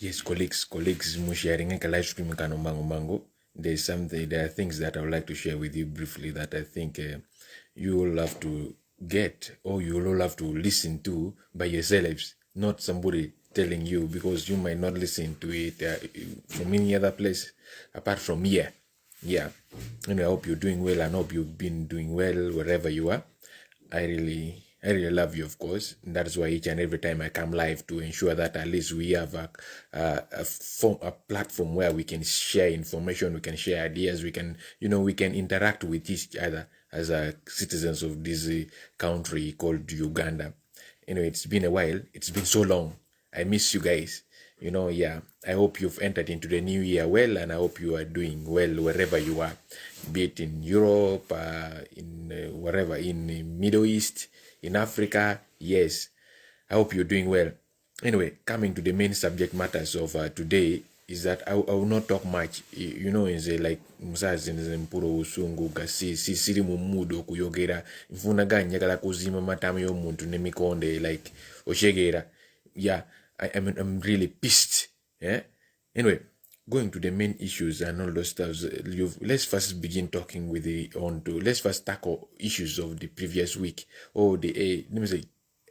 Yes, colleagues, mo sharing a live stream kano mango. There are things that I would like to share with you briefly that I think you will have to get or you will have to listen to by yourselves, not somebody telling you, because you might not listen to it from any other place apart from here. Yeah. And I hope you're doing well and hope you've been doing well wherever you are. I really love you, of course. And that is why each and every time I come live to ensure that at least we have a platform where we can share information, we can share ideas, we can interact with each other as citizens of this country called Uganda. Anyway, it's been a while. It's been so long. I miss you guys. Yeah, I hope you've entered into the new year well, and I hope you are doing well wherever you are, be it in Europe, in wherever, in the Middle East, in Africa. Yes, I hope you're doing well. Anyway, coming to the main subject matters of today is that I will not talk much. In the like msazi nze mpuro usungu kasi siri mu mood okuyogera nfuna ganyagala kuzima matamu y'omuntu nemikonde like oshegera. Yeah, I'm really pissed. Yeah. Anyway, going to the main issues and all those stuff. Let's first begin talking with let's first tackle issues of the previous week or let me say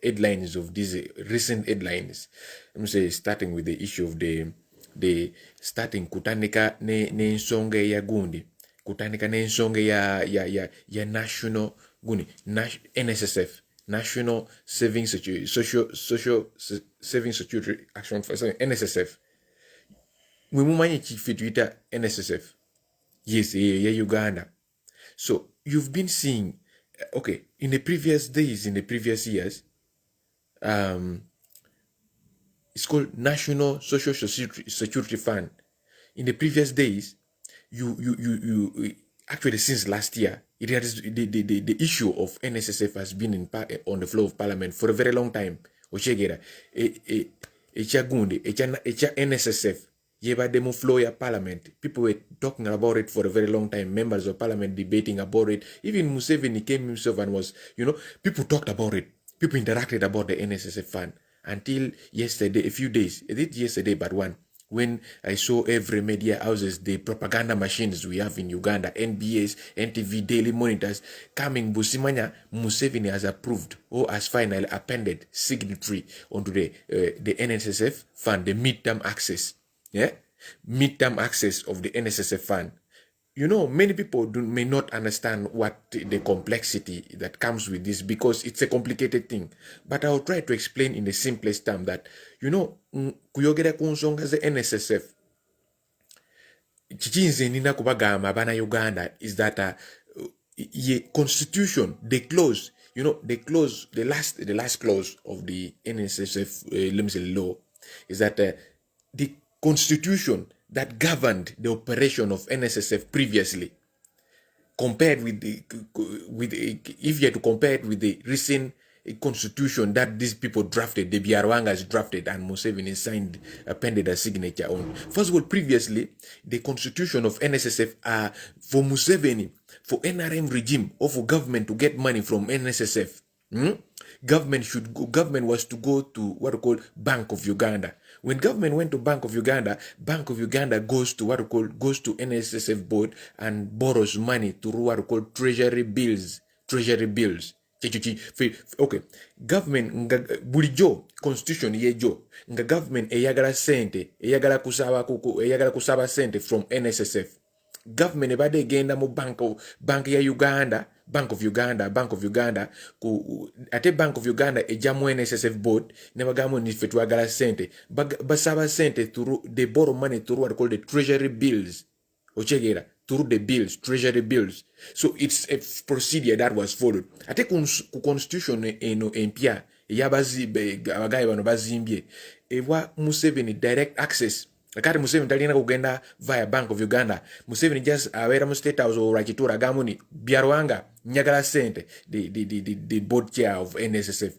headlines of these recent headlines. Let me say starting with the issue of the starting kutandika ne nsonga ya gundi, kutandika ne nsonga ya national gundi NSSF, National Saving Security, Social Saving Security Action for NSSF. We mumanyi chifitwita NSSF. Yes, yeah, Uganda. So you've been seeing, okay, in the previous days, in the previous years, it's called National Social Security Fund. In the previous days, you actually since last year, it has the issue of NSSF has been on the floor of Parliament for a very long time. Ochegera, NSSF. Yeba demo floor ya Parliament. People were talking about it for a very long time. Members of Parliament debating about it. Even Museveni came himself and was, people talked about it. People interacted about the NSSF fund until yesterday, a few days. It did yesterday, but one. When I saw every media houses, the propaganda machines we have in Uganda, NBS, NTV, Daily Monitors, coming Busimanya, Museveni has approved or has finally appended signatory onto the NSSF fund, the midterm access. Yeah, midterm access of the NSSF fund. Many people may not understand what the complexity that comes with this because it's a complicated thing. But I'll try to explain in the simplest term that, kuyogera kunsonga ze NSSF, chichinze nina kubagamba bana Uganda is that constitution, the clause, the last clause of the NSSF, let me say law, is that the constitution that governed the operation of NSSF previously, compared with if you had to compare it with the recent constitution that these people drafted, the Biarwangas drafted and Museveni signed, appended a signature on. First of all, previously, the constitution of NSSF for Museveni, for NRM regime or for government to get money from NSSF, government was to go to what we call Bank of Uganda. When government went to Bank of Uganda goes to goes to NSSF board and borrows money through what we call treasury bills. Okay, government bulijo constitution yejo nga government eyagala kusaba sente from NSSF. Government ebade genda mu bank ya Uganda, Bank of Uganda ate Bank of Uganda ejamu NSSF board ne bagamu ni fetwagala sente basaba sente through they borrow money through what called the treasury bills. Ochegera, through the bills, treasury bills. So it's a procedure that was followed. Ate ku constitution eno empia yabazibe abagayi bano bazimbye ewa Museveni direct access. Akati Museveni talina kugenda via Bank of Uganda. Museveni just awera mu state house or rakitura gamuni Biarwanga nyagala sente the board chair of NSSF.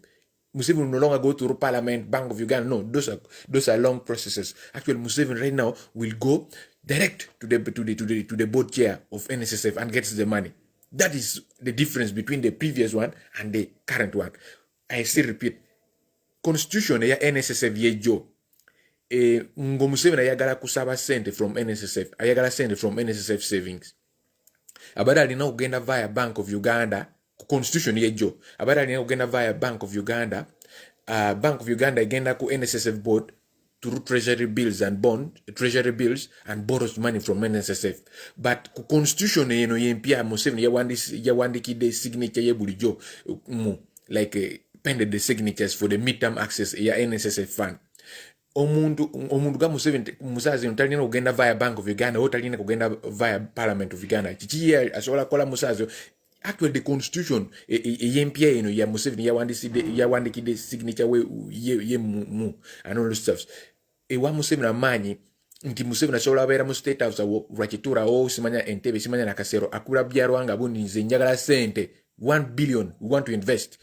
Museveni no longer go to Parliament, Bank of Uganda. No, those are long processes. Actually, Museveni right now will go direct to the board chair of NSSF and gets the money. That is the difference between the previous one and the current one. I still repeat, constitution ya NSSF yejo ngo Museveni ayagala kusaba sente from NSSF, ayagala sente from NSSF savings. Abada alina kugenda via Bank of Uganda, constitution yejo. Abada alina kugenda via Bank of Uganda, Bank of Uganda igenda ku NSSF board through treasury bills and borrows money from NSSF. But ku constitution yeno yempia Museveni yawandikide signature ye bulijo mu like pended the signatures for the midterm access ya NSSF fund. Omuntu ga Musazi talina kugenda via Bank of Uganda, talina kugenda via Parliament of Uganda. Chichi asobola kola Musazi. Actually, the constitution yempia eno ya Museveni yawandikide signature we ye mu and all the stuff. Ewa Museveni amanyi nti Museveni asobola beera mu state house Rwakitura o simanya Entebbe simanya Nakasero akula byarwanga bundi nze njagala sente 1 billion we want to invest.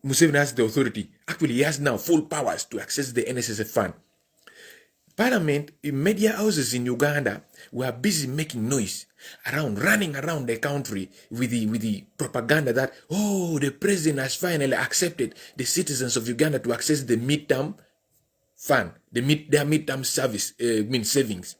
Museveni has the authority. Actually, he has now full powers to access the NSSF fund. Parliament, media houses in Uganda were busy making noise running around the country with the propaganda that, oh, the president has finally accepted the citizens of Uganda to access the midterm fund, their midterm service, savings.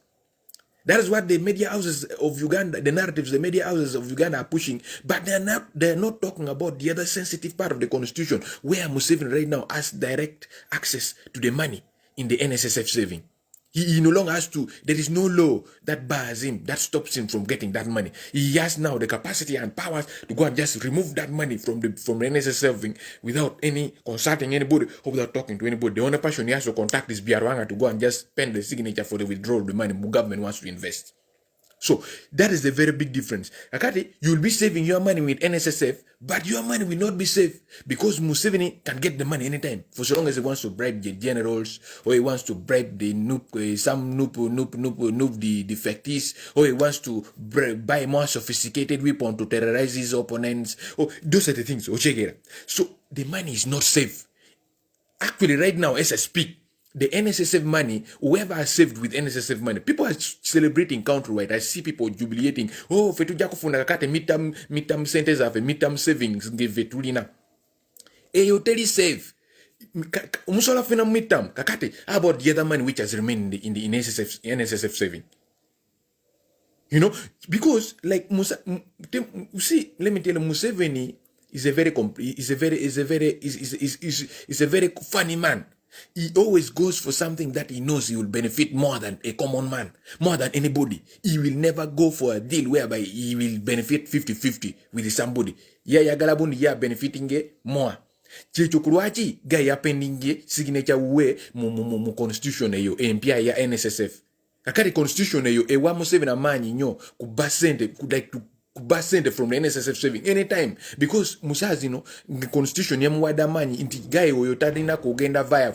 That is what the media houses of Uganda, the narratives the media houses of Uganda are pushing, but they're not talking about the other sensitive part of the constitution where Museveni right now has direct access to the money in the NSSF saving. He no longer has to, there is no law that bars him, that stops him from getting that money. He has now the capacity and powers to go and just remove that money from the NSSF saving without any consulting anybody or without talking to anybody. The only person he has to contact is Biarwanga to go and just pen the signature for the withdrawal of the money the government wants to invest. So that is the very big difference. Akati, you will be saving your money with NSSF, but your money will not be safe because Museveni can get the money anytime for so long as he wants to bribe the generals, or he wants to bribe the the defectees, or he wants to buy more sophisticated weapon to terrorize his opponents. Oh, those are the things. So the money is not safe. Actually, right now, as I speak, the NSSF money, whoever has saved with NSSF money, people are celebrating countrywide. I see people jubilating. Oh, fetuja kufunda kakate midterm centers have a midterm savings give tulina. You tell you save. Musola fina midterm kakate. How about the other money which has remained in the NSSF saving? You know, because like you see, let me tell you, Museveni is a very funny man. He always goes for something that he knows he will benefit more than a common man, more than anybody. He will never go for a deal whereby he will benefit 50-50 with somebody. Ya galabundi ya benefiting more. Chichukuruachi ga ya pending signature we mu constitution eyo empia ya NSSF. Akari constitution eyo ewa Museveni amanyi nyo kubasente kubasente from the NSSF saving anytime because Musazi no constitution ya muwada manyi inti guy oyo tadina kugenda via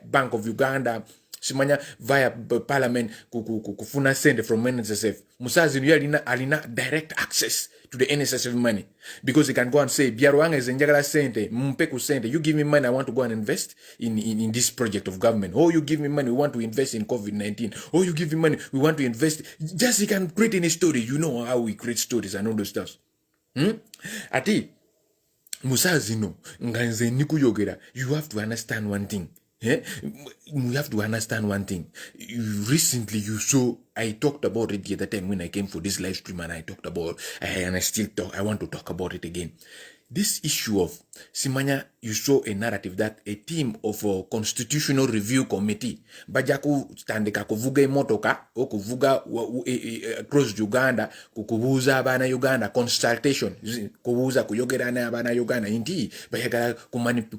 Bank of Uganda simanya via Parliament kufuna sente from NSSF. Musazi no alina direct access to the NSSF money because he can go and say Biarwanga is njagala sente mpeku sente, you give me money, I want to go and invest in this project of government, or you give me money, we want to invest in COVID-19, or you give me money, we want to invest. Just he can create any story. You know how we create stories and all those stuff. Ati Musazi no nganze nikuyogera, you have to understand one thing. Yeah? You have to understand one thing. Recently, I talked about it the other time when I came for this live stream, and I talked about, and I want to talk about it again. This issue of Simanya, you saw a narrative that a team of a constitutional review committee, bajaku standeka kuvuga motoka, o kuvuga across Uganda, kukubuza abana Uganda, consultation, kubuza kuyogerana abana Uganda, inti, bayagala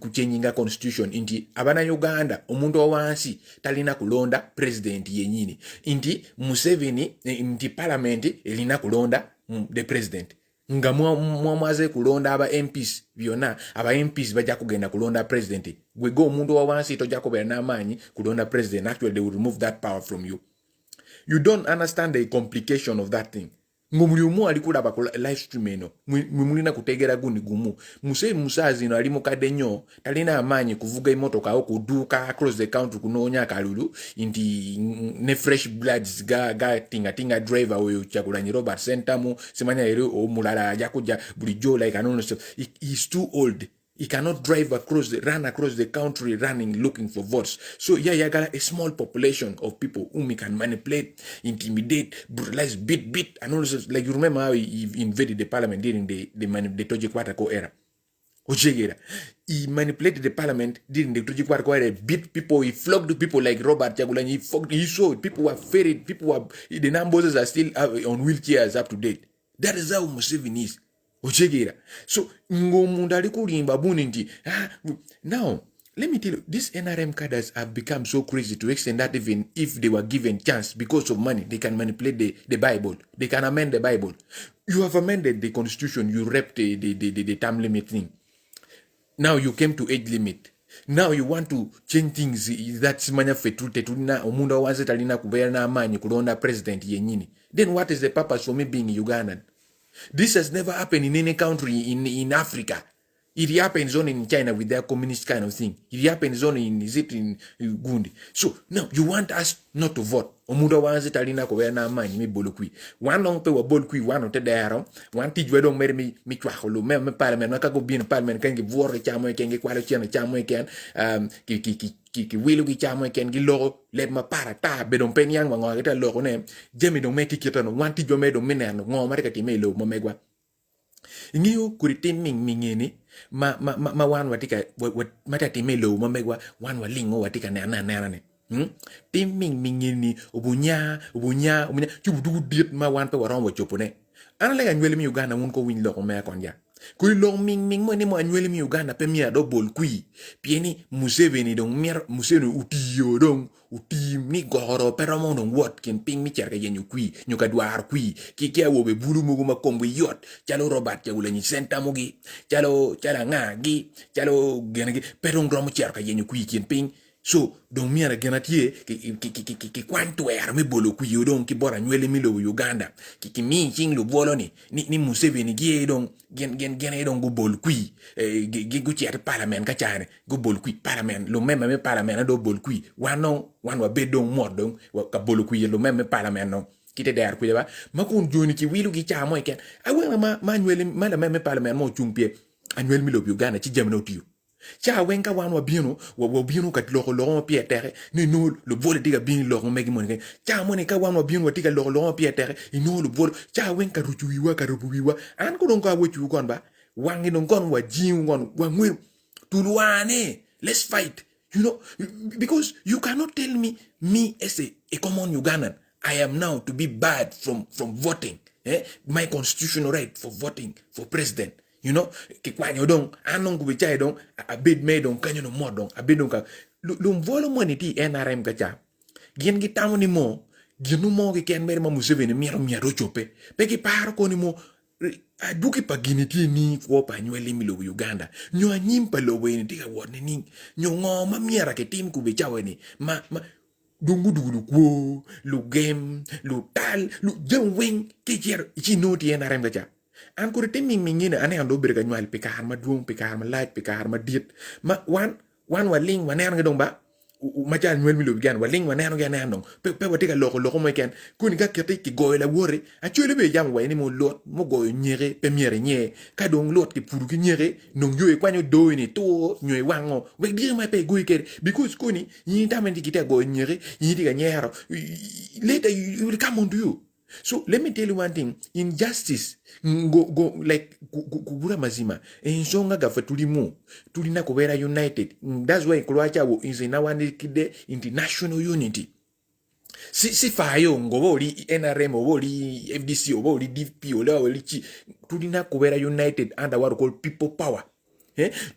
kuchanginga constitution, inti, abana Uganda, omuntu owansi, talina kulonda president yenyini, inti, Museveni, inti parliament, elina kulonda the president. Nga mwaze kulonda aba MPs byona aba MPs baja kugenda kulonda president gwe go omuntu wawansi toja kubera namanyi kulonda president. Actually they will remove that power from you. You don't understand the complication of that thing. Ngomuli umu alikula ba live stream eno mulina kutegera gundi gumu Musazi no alimo kadenyo talina amanyi kuvuga imotoka au kuduka across the country kunonya kalulu inti ne fresh bloods ga tinga driver oyo Kyagulanyi Robert Sentamu simanya ero omulala ajakuja bulijo like anono. He's too old. He cannot run across the country running, looking for votes. So yeah, you got a small population of people whom he can manipulate, intimidate, brutalize, beat. And also, like you remember how he invaded the parliament during the Toji Kwatako era. He manipulated the parliament during the Toji Kwatako era, beat people, he flogged people like Robert Chagulanyi, he saw it. People were ferried, the numbers are still on wheelchairs up to date. That is how Museveni is. So now let me tell you, these NRM cadres have become so crazy to the extent that even if they were given chance because of money, they can manipulate the Bible. They can amend the Bible. You have amended the constitution, you repped the term limit thing. Now you came to age limit. Now you want to change things. That's manya fetute tulina omunda wanze talina kubera na amanyi kulonda president yenyini. Then what is the purpose for me being Ugandan? This has never happened in any country in Africa. It happens only in China with their communist kind of thing. It happens only in Gundi. So now you want us not to vote. Omuda wanze talina ko na manyi mi bolokui. Wan long pe wa bolokui wan o te dero. Wan tijwe dong mere mi twaholo me parliament na ka go bin parliament kan gi vore chamo ken gi kwalo cheno chamo ken ki wilu gi chamo ken gi logo le ma para ta be don pen yang ngo ta logo ne jemi don me tiketa no wan tijwe me don minano ngo ma ka ti me lo mo megwa. Ngiyo kuritin mingini ma wan watika mata ti me lo mo megwa wan wa lingo watika na ne. Timing mingini obunya chubudu diet ma wan pe waron wa chopone ana lega nywele mi Uganda mun ko win lo ko me kon ja ko lo ming mo ni mo nywele mi Uganda pe mi ado bol kui pieni Museveni don mier Museveni utiyo don uti mi goro pero mo don what kin ping mi cherga yenyu kui nyuka duar kui ki awo be bulu mo ma kombo yot chalo Robert ya ulanyi senta mogi chala ngagi chalo genagi pero ngrom cherga yenyu kui kin ping. So, don miara genatie ki kwanto era me bolo ku yodon ki bora nywele mi lo Uganda ki mi ching lo bolo ni Museveni gi don gen don go bol ku gi gu chiat parliament ka chane go bol ku parliament lo meme me parliament do bol ku wan wa be don modon ka bolo ku lo meme parliament no kite der ku ba makun joni ki wilu gi chamo ken awen ma nywele ma la meme parliament mo chumpie anywele mi lo Uganda ci jamno tiyo cha wenka wan wa bienu kat lo pietere ni no le vol diga bin lo megi mon cha mon ka wan wa bienu wa diga lo pietere ni no le vol cha wenka rujuiwa ka rubuiwa an ko don ka wuchu kon ba wangi don kon wa jiu kon wa ngwe tulwane let's fight, you know, because you cannot tell me as a common Ugandan I am now to be barred from voting my constitutional right for voting for president. You know, ki kwanyo dong anong kubichai dong a bid me dong kanyo no mo dong a bid dong ka lum volo mo ni ti NRM ka cha gien gi tamu ni mo ginu mo ki ken mer ma Museveni miero chope pe ki paro ko ni mo a duki pa gini ti ni ko pa nywele mi lo Uganda nyo anyim pa lo we ni ti ka won ni nyo ngo ma miera ke tim kubichai ni ma dungu ko lu game lu tal lu jeng wing ki jer chi no ti NRM ka cha an ko te mingina ane ando berga nywal pikar ma duong pikar ma laaj pikar ma diet ma wan wa ling wa ner ngedong ba ma jan nywel mi lo bigan wa ling wa ner ngene ndong pe watika loko mo ken ko ni ga kete ki goy la wore a chole be jam wa ni mo lot mo goy nyere pe miere nye ka dong lot ki puru ki nyere nong yo e kwanyo do ni to nyoy wango we dir ma pe goy ker because ko ni yi tamenti ki te goy nyere yi diga nyero later you will come on to you. So let me tell you one thing, injustice go like kugura mazima ensonga gafa tulina kubera united. That's why Croatia is in our international unity. Si fayo ngoboli NRM oboli FDC oboli DP oboli chi tulina kubera united under what we call people power.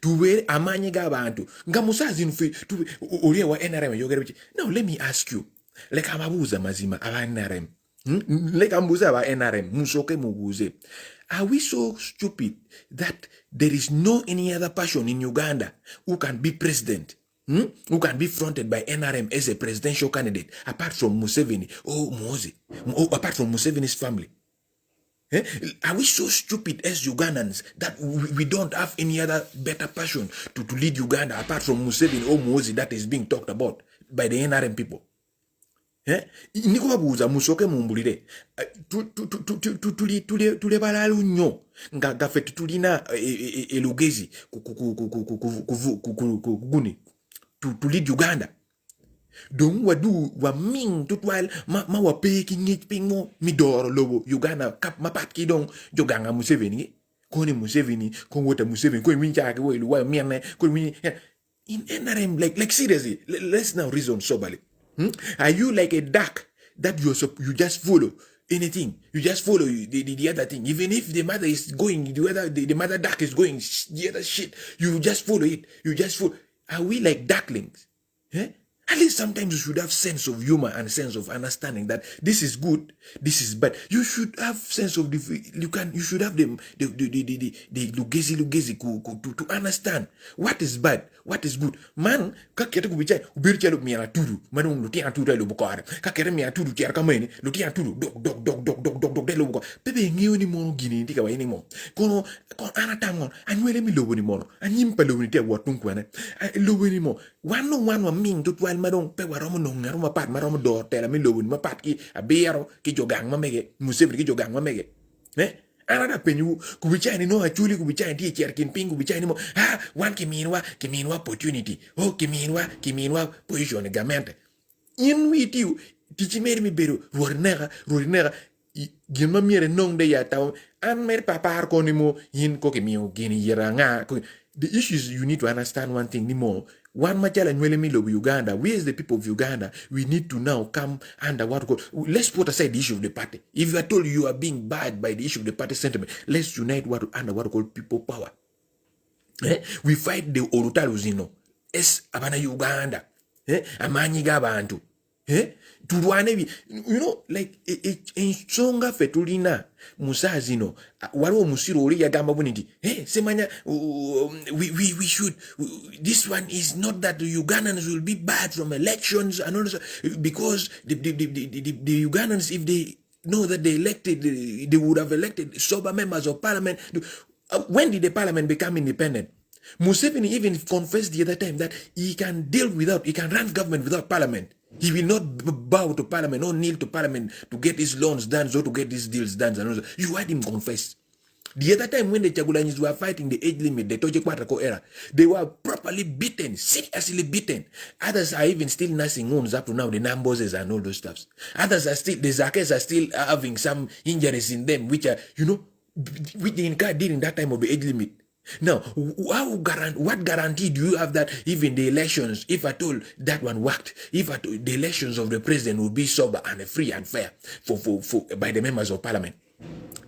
Tuwe amanye gabantu ngamusazi nfi tuwe uriye wa NRM yogere. Now let me ask you, like amabuza mazima aba NRM. Like ambuza ba NRM musoke muguze. Are we so stupid that there is no any other person in Uganda who can be president, who can be fronted by NRM as a presidential candidate apart from Museveni or Mozi, or apart from Museveni's family? Are we so stupid as Ugandans that we don't have any other better person to lead Uganda apart from Museveni or Mozi that is being talked about by the NRM people? niko babuuza musoke mumbulire tuli balalu nnyo nga ffe tulina elugezi guni tuli Uganda donc wadu wa ming tutwal ma wa pe ki ngit pingo midoro lobo Uganda kap mapat ki dong joganga Museveni koni Museveni kon wota Museveni ko wincha ke wo lu wa mierne ko win in NRM like seriously let's now reason soberly. Are you like a duck that you just follow anything? You just follow the other thing. Even if the mother is going, the mother duck is going the other shit, you just follow it. You just follow. Are we like ducklings? At least sometimes you should have sense of humor and sense of understanding that this is good, this is bad. You should have sense of you should have the lugezi to understand what is bad, what is good. Man, kakete kubichai ubircha lo miana turu, manu luti anturu lo bukara. Kakete miana turu tiara kamene, luti anturu dog de lo bukara. Pepe ngiyo ni mono gini ndika wa ini mo. Kono anatamon, anwele mi lobo ni mono, anyimpa lobo ni tia watunkwane. Lobo ni mo. Wano wa ming tutwal madong pe waromo nonga roma pat maromo do tela mi lobo ni mapat ki abero ki jogang mamege Museveni ki jogang mamege anada penyu kubichai ni no achuli kubichai ti cherkin ping kubichai ni mo wan kiminwa opportunity kiminwa position gamente in with you tichimeri mi bero rorinera gima miere nong de ya taw an mer papar ko ni mo yin ko kimio gini yeranga the issues you need to understand one thing ni mo. One machala nywele milo of Uganda, we as the people of Uganda, we need to now come under what we call, let's put aside the issue of the party. If you are told you are being bad by the issue of the party sentiment, let's unite under what we call people power. We fight the Olutaluzino. Abana Uganda. Amanyi gabantu. You know, like ensonga fetulina musazino waliwo musiro oli yagamba buniti semanya we should this one is not that the Ugandans will be bad from elections and all this, because the Ugandans, if they know that they elected, they would have elected sober members of parliament. When did the parliament become independent? Museveni even confessed the other time that he can run government without parliament. He will not bow to parliament or kneel to parliament to get his loans done or to get his deals done. You heard him confess. The other time when the Chagulanyis were fighting the age limit, the Toje Kwatako era, they were properly beaten, seriously beaten. Others are even still nursing wounds up to now, the Namboses and all those stuffs. Others are still, the Zakes are still having some injuries in them, which are, which the Inca did in that time of the age limit. Now, what guarantee do you have that even the elections, if at all that one worked, if at all the elections of the president will be sober and free and fair by the members of parliament?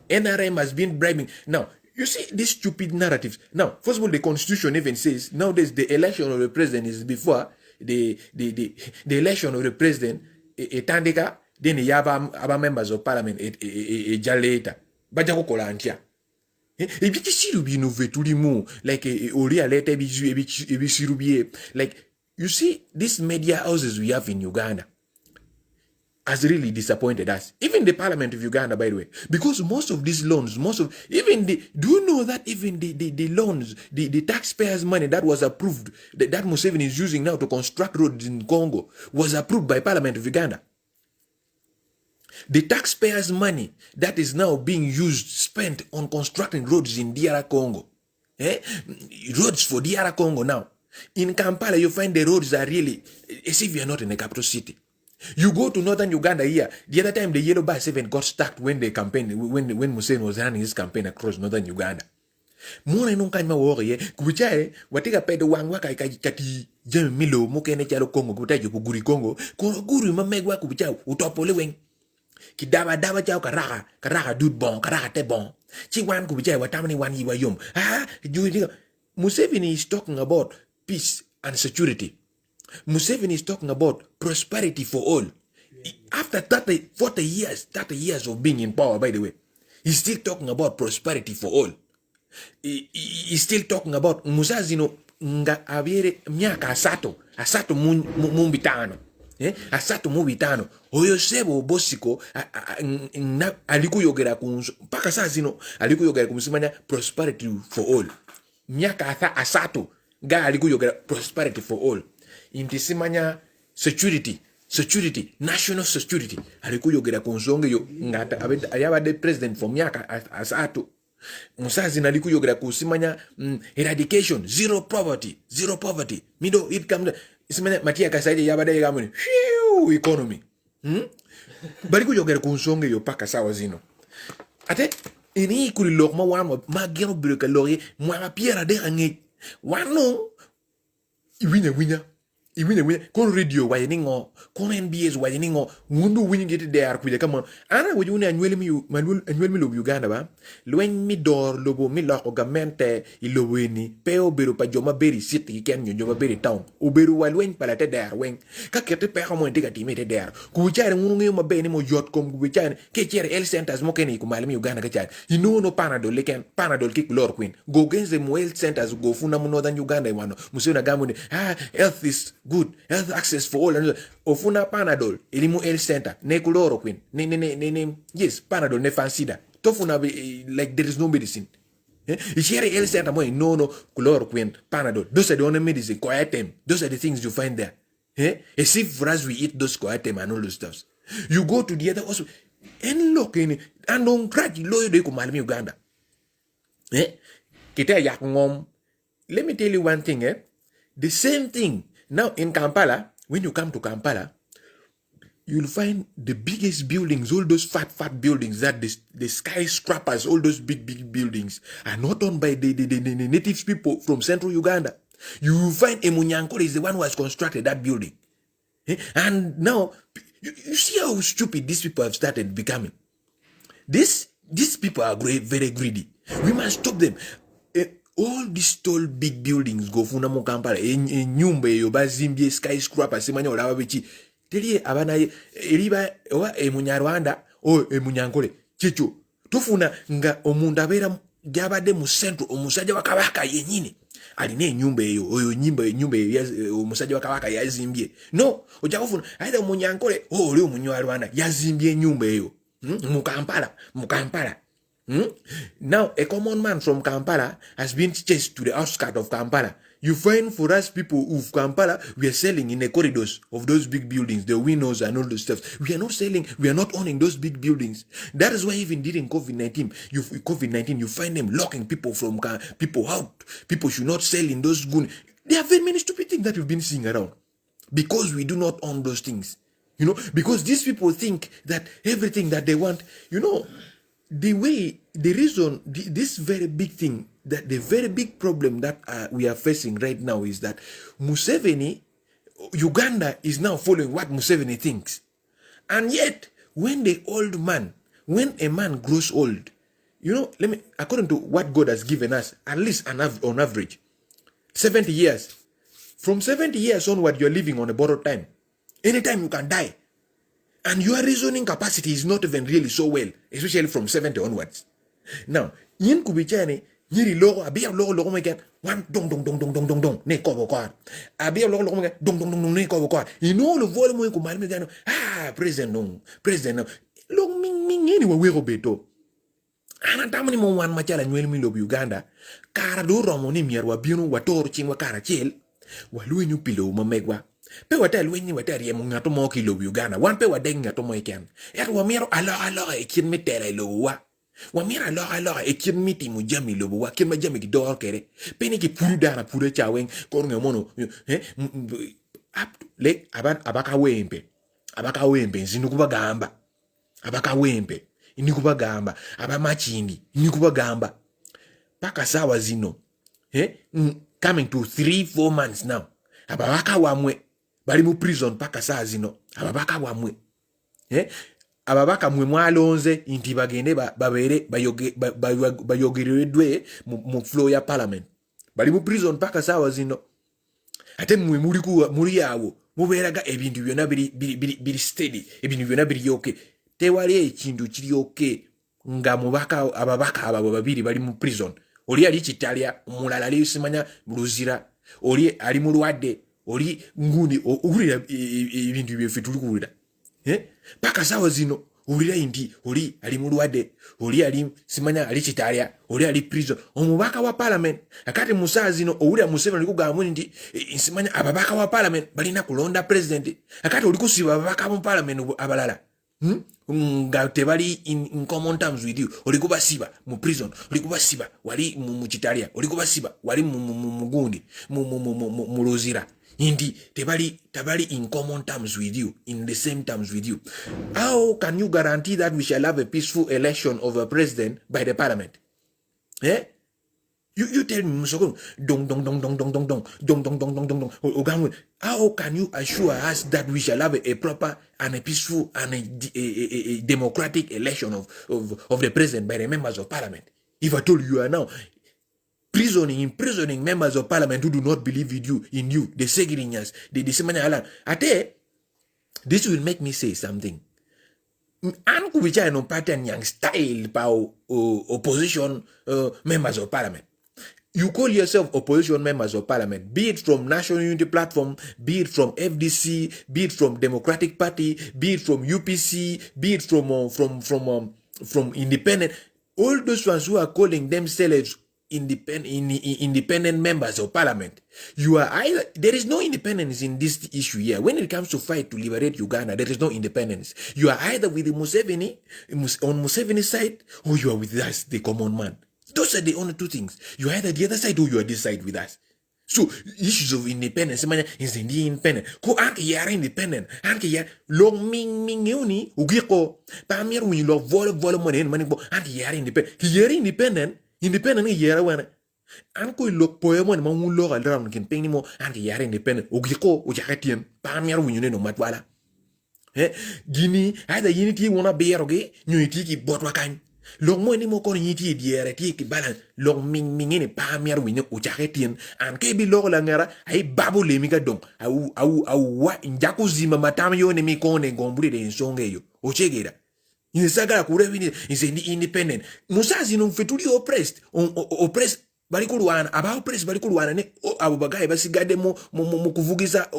NRM has been bribing. Now, you see these stupid narratives. Now, first of all, the constitution even says nowadays the election of the president is before the election of the president. Tandika, then the yaba members of parliament later. Bajako kolantia. Like like you see, these media houses we have in Uganda has really disappointed us. Even the parliament of Uganda, by the way, because most of these loans, do you know that even the loans, the taxpayers' money that was approved, that Museveni is using now to construct roads in Congo, was approved by parliament of Uganda? The taxpayers' money that is now being spent on constructing roads in DR Congo. Roads for DR Congo now. In Kampala, you find the roads are really, as if you're not in the capital city. You go to northern Uganda here, the other time the yellow bus even got stuck when the campaign, when Museveni was running his campaign across northern Uganda. Mwana nunga nima wori kubichae watika pedo wangwa kati jeme milo mukene chalo Congo kubitaje kuguri Congo guri mamegwa kubichae utopole weng kidaba chao karaga dude bon karaga te bon chi wan kubichae watamani wan yiwa yum Museveni is talking about peace and security. Museveni is talking about prosperity for all. After 40 years of being in power, by the way, he's still talking about prosperity for all. He's still talking about Musazino nga aviere miaka asato mumbitano. Asato mumbitano. Oyo sebo bosiko alikuyogera mpaka sazino alikuyogera kumsimanya prosperity for all. Miaka asato ga alikuyogera prosperity for all. Intisimanya security security, national security. Alikuyogera ku nsonga eyo ngata ayabadde president for myaka asatu. Musazi nalikuyogera ku simanya eradication, zero poverty, middle income. Simanya Matia Kasaidi yabadde yagamuni economy. Balikuyogera ku nsonga eyo paka sawa zino. Ate ini kuli lokma wano magero bireka lori mwa piera de ange wano iwinya kon radio wayiningo kon NBS wayiningo mundu winning get there kuja kama ana wajuni anywele mi lobu Uganda ba lwen mi dor lobo mi loko gamente iloweni peo beru pa joma beri city ken joma beri town o beru walwen pala te der wen ka kete pe ha mo ndiga time te der ku chare ngunu ngi ma beni mo yot kom ku chare ke chere el centers mo keni ku malami Uganda ka chare no panadol leken panadol ki lord queen go genze mo health centers go funa mo northern Uganda wano musina gamuni health is good, health access for all. Ofuna panadol, elimu health center, ne chloroquine, yes, panadol ne fansida. Tofuna like there is no medicine. Here health center mo no chloroquine, panadol. Those are the only medicine. Coatem. Those are the things you find there. As if for us we eat those coatem and all those stuffs. You go to the other hospital and look in and don't crack loyo de ko malami Uganda. Kita yak ngom. Let me tell you one thing. The same thing. Now in Kampala, when you come to Kampala, you'll find the biggest buildings, all those fat buildings, that the skyscrapers, all those big buildings are not owned by the native people from central Uganda. You will find Emunyankore is the one who has constructed that building. And now, you see how stupid these people have started becoming. These people are very greedy. We must stop them. All these tall big buildings go funa mo Kampala nyumba yo bazimbye skyscraper simanya olaba bichi teli abana eriba owa Munyarwanda o Munyankole chicho tufuna nga omuntu abera jabade mu centro omusajja wa kabaka yenyine aline nyumba eyo oyo nyumba omusajja wa kabaka yazimbye no ojakufuna aida Munyankole oli Munyarwanda yazimbye nyumba eyo mu Kampala. Now, a common man from Kampala has been chased to the outskirts of Kampala. You find for us people of Kampala, we are selling in the corridors of those big buildings, the windows and all those stuff. We are not selling, we are not owning those big buildings. That is why even during COVID-19, you find them locking people from people out. People should not sell in those goods. There are very many stupid things that we've been seeing around. Because we do not own those things. Because these people think that everything that they want, this very big thing, that the very big problem that we are facing right now is that Uganda is now following what Museveni thinks. And yet, when a man grows old, according to what God has given us, at least on average, 70 years. From 70 years onward, you're living on a borrowed time. Anytime you can die. And your reasoning capacity is not even really so well, especially from 70 onwards. Now, yin kubichane, nyiri logo, abia logo meken, one dong, ne kobo kwa. Abia logo meken, dong, ne kobo kwa. Le volume kumali mekano, president no. Long ming, anyway, we go beto. Anatamani mo wan machala nywele mi lobi Uganda, kara do romoni mierwa binu watoro chingwa kara chel, waluwe nyu pilo mamegwa. Pe watel wenyi watel ye mungato mo kilo Uganda wan pe wadeng ngato mo iken wa miro ala ekin mitele lo wa miro ala ekin miti mu jami lo wa kin ma jami ki dor kere pe ni ki puru dana puru chawen ko ngamono le abaka wempe zinukuba gamba abaka wempe inikuba gamba abamachindi inikuba gamba paka sawa zino coming to 3-4 months now abaka wamwe bali mu prison paka saa zino ababaka wamwe ababaka mwe mwalonze inti bagende babere bayogeredwe mu flow ya parliament bali mu prison paka saa zino ate mwe muri yawo muberaga ebintu byona biri steady ebintu byona biri okay tewali ekintu kiri okay nga mubaka ababaka abo babiri bali mu prison oli ali kitalia mulala ali simanya buluzira oli ali mulwadde oli nguni ogulira ibintu byeffe tulikuwulira paka sawa zino ulira indi oli ali mulwadde oli ali simanya ali chitalia oli ali prison omubaka wa parliament akati musazi no owulira Museveni likugamba nti simanya ababaka wa parliament balina kulonda president akati oli kusiba ababaka mu parliament abalala nga tebali in common terms with you oli kubasiba mu prison oli kubasiba wali mu chitalia oli kubasiba wali mu gundi mu luzira indi tebali in common terms with you, in the same terms with you. How can you guarantee that we shall have a peaceful election of a president by the parliament? Eh? You tell me, how can you assure us that we shall have a proper and a peaceful and a democratic election of the president by the members of parliament? If I told you are now imprisoning members of parliament who do not believe in you, the Segirinyas, the Semanya Alan. Ate, this will make me say something. Anku bicha no pattern yang style pa opposition members of parliament. You call yourself opposition members of parliament, be it from National Unity Platform, be it from FDC, be it from Democratic Party, be it from UPC, be it from independent. All those ones who are calling themselves independent members of parliament, you are either, there is no independence in this issue here. When it comes to fight to liberate Uganda, there is no independence. You are either with the Museveni, on Museveni's side, or you are with us, the common man. Those are the only two things. You are either the other side or you are this side with us. So issues of independence is independent. Ko anke yara independent. Anke yara long ming yuni ugiko pamir when you love vol money bo anke yara independent. Yara independent yara wana. Anko look poemon man lo around can pay mo anke yara independent ugiko ujakatiem pamir when you know matwala. Gini either unity wanna be eroge unity ki botwakan. Long mo ni mo kon yiti diere ti ki balan long ming ni pa miar wini o jaketien an ke bi lo la ngara ay babu le mi ga don au wa injaku zima matam yo ne mi kon ne gomburi de nsonge yo o chegera ni sagara kure wini is independent musazi no fetuli oppressed bali kulwana aba oppressed bali kulwana ne abo bagaye basigade mu kuvugiza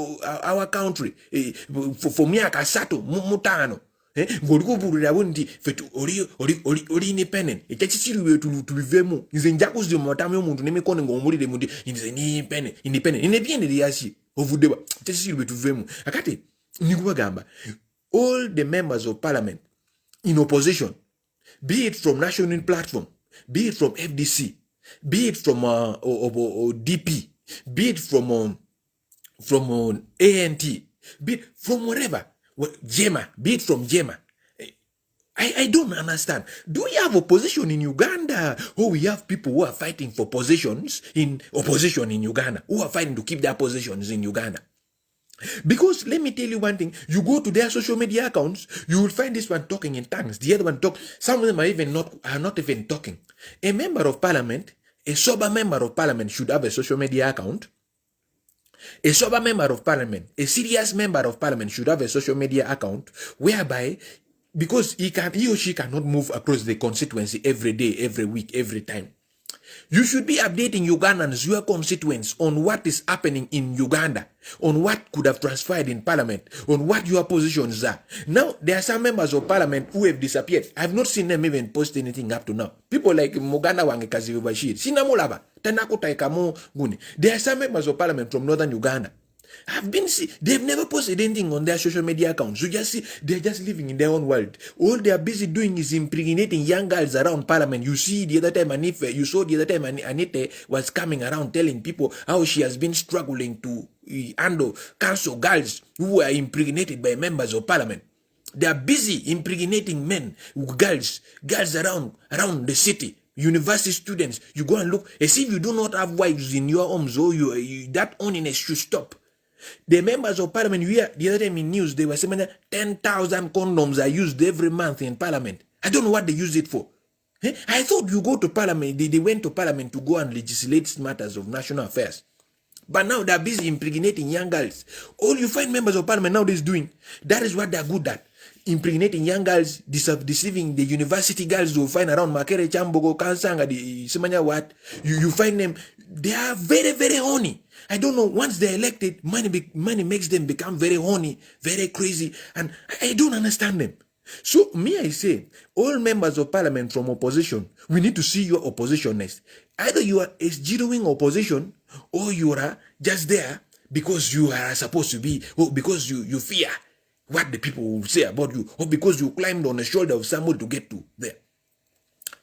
our country for miaka 3 mutano ngoliku bulira bundi fetu oli independent ekyakichiriwe tulivemu nze njaku zyo matamu y'omuntu nemikono ng'omulire mundi nze independent ine bien liyasi ovudeba ekyakichiriwe tuvemu akati nikubagamba all the members of parliament in opposition, be it from National Unity Platform, be it from FDC, be it from DP, be it from ANT, be it from whatever, JEMA, be it from JEMA. I don't understand. Do we have opposition in Uganda, or we have people who are fighting for positions in opposition in Uganda, who are fighting to keep their positions in Uganda? Because let me tell you one thing, you go to their social media accounts, you will find this one talking in tongues, the other one talk. Some of them are not even talking. A member of parliament, a sober member of parliament should have a social media account. A sober member of parliament, a serious member of parliament should have a social media account whereby, because he or she cannot move across the constituency every day, every week, every time. You should be updating Ugandans, your constituents, on what is happening in Uganda, on what could have transpired in parliament, on what your positions are. Now, there are some members of parliament who have disappeared. I've not seen them even post anything up to now. People like Muganda Wangekazi Bashir, Sinamulaba, Tanako Taikamo Guni. There are some members of parliament from northern Uganda. They've never posted anything on their social media accounts. You just see, they're just living in their own world. All they are busy doing is impregnating young girls around parliament. You see the other time, Anita was coming around telling people how she has been struggling to handle council girls who are impregnated by members of parliament. They are busy impregnating girls around the city. University students, you go and look, as if you do not have wives in your homes, or that holiness should stop. The members of parliament, the other time in news, they were saying 10,000 condoms are used every month in parliament. I don't know what they use it for. I thought you go to parliament, they went to parliament to go and legislate matters of national affairs. But now they're busy impregnating young girls. All you find members of parliament nowadays doing, that is what they're good at. Impregnating young girls, deceiving the university girls you find around Makere, Chambogo, Kansanga, the Semanya what. You find them, they are very, very horny. I don't know, once they're elected, money makes them become very horny, very crazy, and I don't understand them. So me, I say, all members of parliament from opposition, we need to see your oppositionness. Either you are a genuine opposition, or you are just there because you are supposed to be, or because you fear what the people will say about you, or because you climbed on the shoulder of somebody to get to there.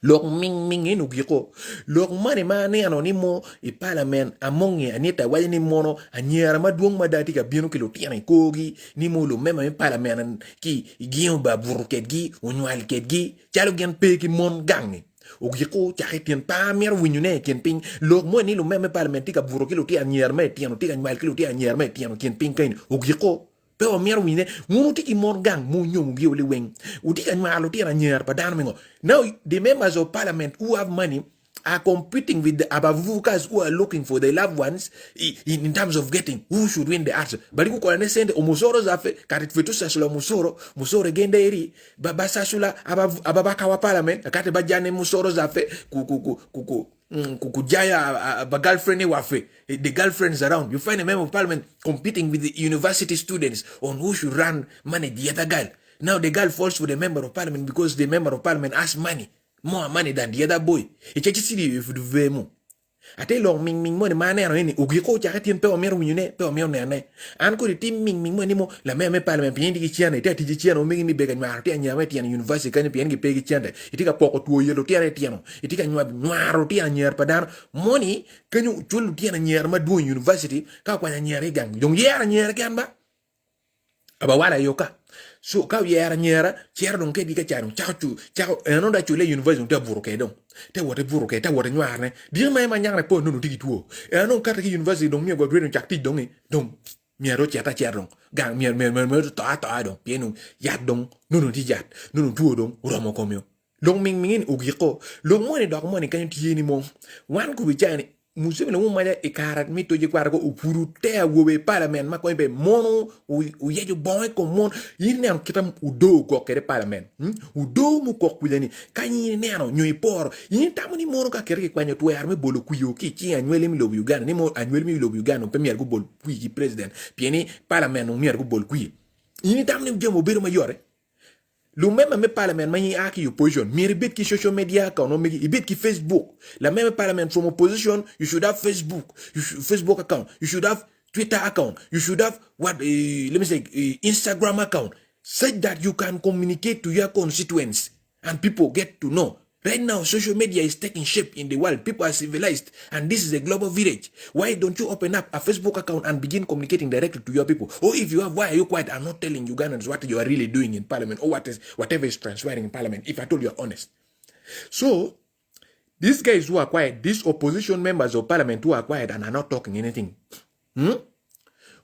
Lok ming inu giko lok mane mane anonimo i parliament amongi anita wale ni mono anyera maduong madati ka bino kilo tiana kogi ni mo lo mema i parliament ki gion ba burket gi onwal ket gi chalo gen pe ki mon gangi o giko chaketien pa mer winyune ken ping lok mo ni lo mema parliament ka burket lo ti anyer me tiano ti anwal kilo ti anyer me tiano ken ping kain o giko pero mier wine munu tiki morgang mu nyom gioli weng utika nyalo tira nyer padan mengo. Now the members of parliament who have money are competing with the abavukas who are looking for their loved ones in terms of getting who should win the answer. Bali ku kolane sende omusoro zafe karit fetu sasula musoro gende eri baba sasula ababaka wa parliament kate bajane musoro zafe kukujaya ba girlfriend wafe the girlfriends around. You find a member of parliament competing with the university students on who should manage the other girl. Now the girl falls for the member of parliament because the member of parliament has more money than the other boy. If you do more. Ate long ming mo ni mane ano ni ugiko chaka tien pe o mer winyune pe o mer ne an ko tim ming mo ni mo la me parliament pien di chiana ite ti chiana o ming ni bega nyaro ti anyame ti university kan pien gi pe gi chianda itika poko tuo yelo ti ane tiano itika nyaro ti anyer padan moni kanyu chulu ti ane nyer ma du university ka kwa nyer gang jong yer nyer kan ba aba wala yoka. So ka yera nyera cher don ke dika chanu chao eno da chule university te buruke don te wote buruke te wote nyarne di ma nyangre po no tigi tuo eno ka ki university don mi go grade chakti don don miero chata cherdon gang mier ta don pienu yat don no ti yat no tuo don romo komyo long ming ugiko long mo ni dog mo ni kan ti ni mo wan ku bi chani Museveni mo maya ikarat mi toje kwara ko upuru te wowe parliament ma ko be mono u yejo bon ko mon yini an kitam udo ko kere parliament udo mu ko kudeni kanyi ne ano nyoy por yini tamani mono ka kere kwanyo to arme bolo kuyo ki chi anwele mi lobu Uganda ni mo anwele mi lobu Uganda pe mier go bol kuyi president pieni parliament no mier go bol kuyi yini tamani jemo bero ma yore lu même me parlement mani aki opposition mi ribet ki social media account no me ibet ki Facebook la même parlement from opposition you should have Facebook account, you should have Twitter account, you should have let me say Instagram account, such that you can communicate to your constituents and people get to know. Right now, social media is taking shape in the world. People are civilized, and this is a global village. Why don't you open up a Facebook account and begin communicating directly to your people? Or if you have, why are you quiet and not telling Ugandans what you are really doing in parliament, or whatever is transpiring in parliament, if at all you are honest? So, these guys who are quiet, these opposition members of parliament who are quiet and are not talking anything,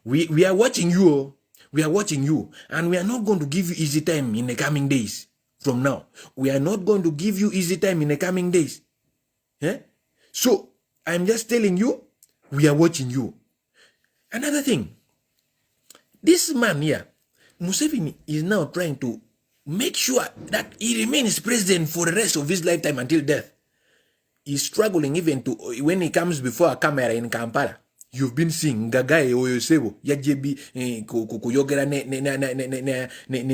we are watching you. We are watching you, and we are not going to give you easy time in the coming days. From now, we are not going to give you easy time in the coming days. So, I'm just telling you, we are watching you. Another thing, this man here, Museveni, is now trying to make sure that he remains president for the rest of his lifetime until death. He's struggling even to, when he comes before a camera in Kampala. You've been seeing Gagai Oyosebo, Yajebi, Kuyogera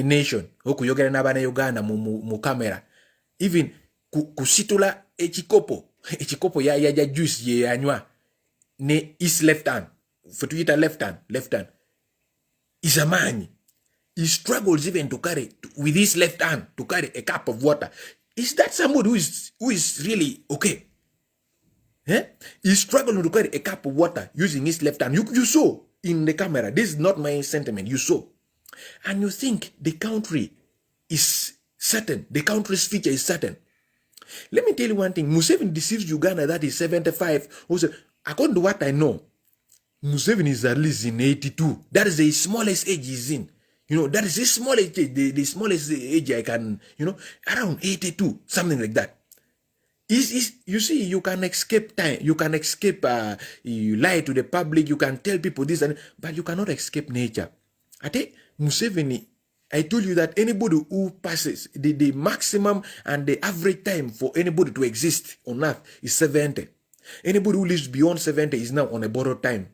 nation, or Kuyogera Nabana Uganda, mu camera. Even Kusitula Echikopo ya juice ye anywa, ne his left hand, for to eat a left hand. Is a man. He struggles even to carry, with his left hand, to carry a cup of water. Is that somebody who is really okay? He's struggling to carry a cup of water using his left hand. You saw in the camera. This is not my sentiment. You saw. And you think the country is certain. The country's future is certain. Let me tell you one thing. Museveni deceives Uganda that is 75. Also, according to what I know, Museveni is at least in 82. That is the smallest age he's in. That is the smallest age. The smallest age I can, around 82. Something like that. You see, you can escape time, you can escape, you lie to the public, you can tell people this, but you cannot escape nature. I think Museveni, I told you that anybody who passes, the maximum and the average time for anybody to exist on earth is 70. Anybody who lives beyond 70 is now on a borrowed time.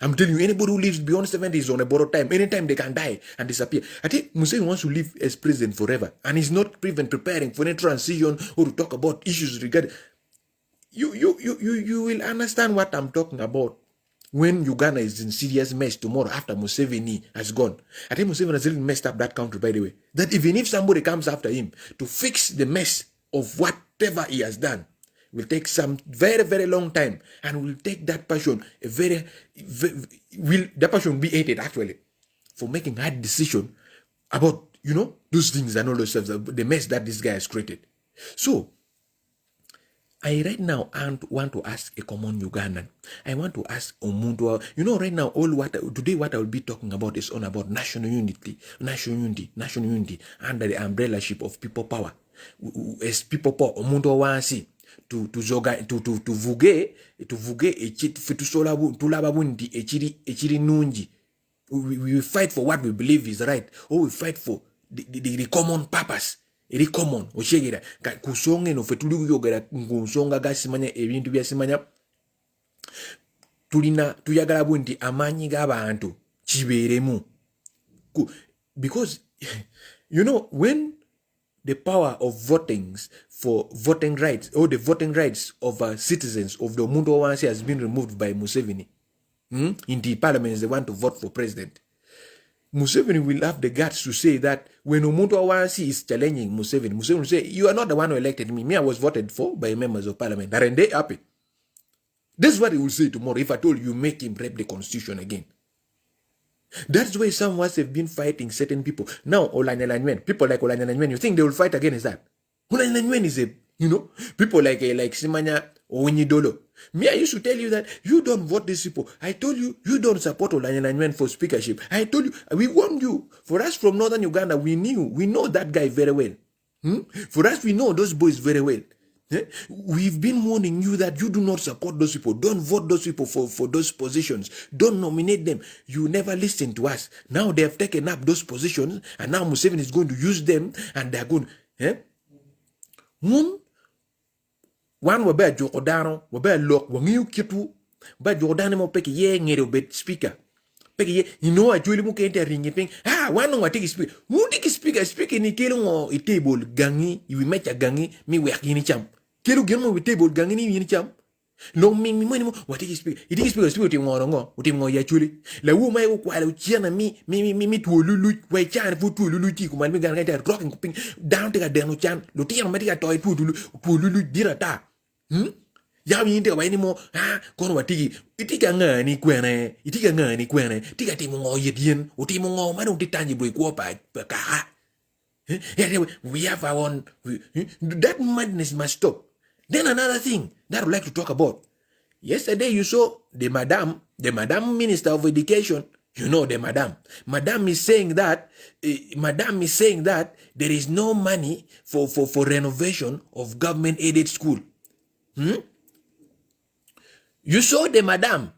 I'm telling you, anybody who lives beyond 70 is on a borrowed time. Anytime they can die and disappear. I think Museveni wants to live as president forever. And he's not even preparing for any transition or to talk about issues regarding... You will understand what I'm talking about when Uganda is in serious mess tomorrow after Museveni has gone. I think Museveni has really messed up that country, by the way. That even if somebody comes after him to fix the mess of whatever he has done, will take some very, very long time, and will take that person that person will be hated actually for making hard decision about, those things and all those stuff, the mess that this guy has created. So, I right now want to ask a common Ugandan. I want to ask Omuntu. Right now, today what I will be talking about is on about national unity under the umbrellaship of people power. As people power, Omuntu wansi to vuge tulaba bundi echiri nungi. We fight for what we believe is right, or we fight for the common purpose. Eri common oshegera kusonga no fetuli kuyogera kusonga gasimanya ebintu byasimanya tuyagala bundi amanyi g'abantu kiberemu because when the power of voting rights or the voting rights of citizens of the Omuntu Owansi has been removed by Museveni in the parliament, they want to vote for president. Museveni will have the guts to say that when Omuntu Owansi is challenging Museveni will say, you are not the one who elected me. I was voted for by members of parliament. Aren't they happy? This is what he will say tomorrow if I told you make him rep the constitution again. That's why some of us have been fighting certain people. Now, Olanyalanwen, people like Olanyalanwen, you think they will fight against that? Olanyalanwen is people like Simanya Onyidolo. Me, I used to tell you that you don't vote these people. I told you, you don't support Olanyalanwen for speakership. I told you, we warned you. For us from northern Uganda, we know that guy very well. For us, we know those boys very well. We've been warning you that you do not support those people. Don't vote those people for those positions. Don't nominate them. You never listen to us. Now they have taken up those positions, and now Museveni is going to use them, and they're going... One wabe Jokodano, wabe lock, wangiu kitu, ba Jordan mo peki ye ngere bet speaker. Peki ye, actually muke ente ringi ping. One wa tiki speaker. Mu tiki speaker ni kelo ngo table gangi, iwi mecha gangi, mi wek yini cham. Kelo gemo wi table gangi ni yini cham. Long mi mo wa tiki speaker. Itiki speaker uti ngo ya chuli. La wu mai ko kwala uchiana mi tu lulu, wa chan fu tu lulu ti kuman mi ganga ta rocking ping down teka denu chan. Lo ti yang mati ka toy tu lulu dirata. Ya mi inte wa ni mo kono watiki itika ngani kwene tika ti mo yedien uti mo ngo manu ti tanji boy ko pa ka we have our own that madness must stop. Then another thing that I would like to talk about. Yesterday you saw the madam minister of education. The madam is saying that there is no money for renovation of government aided school. You saw the madam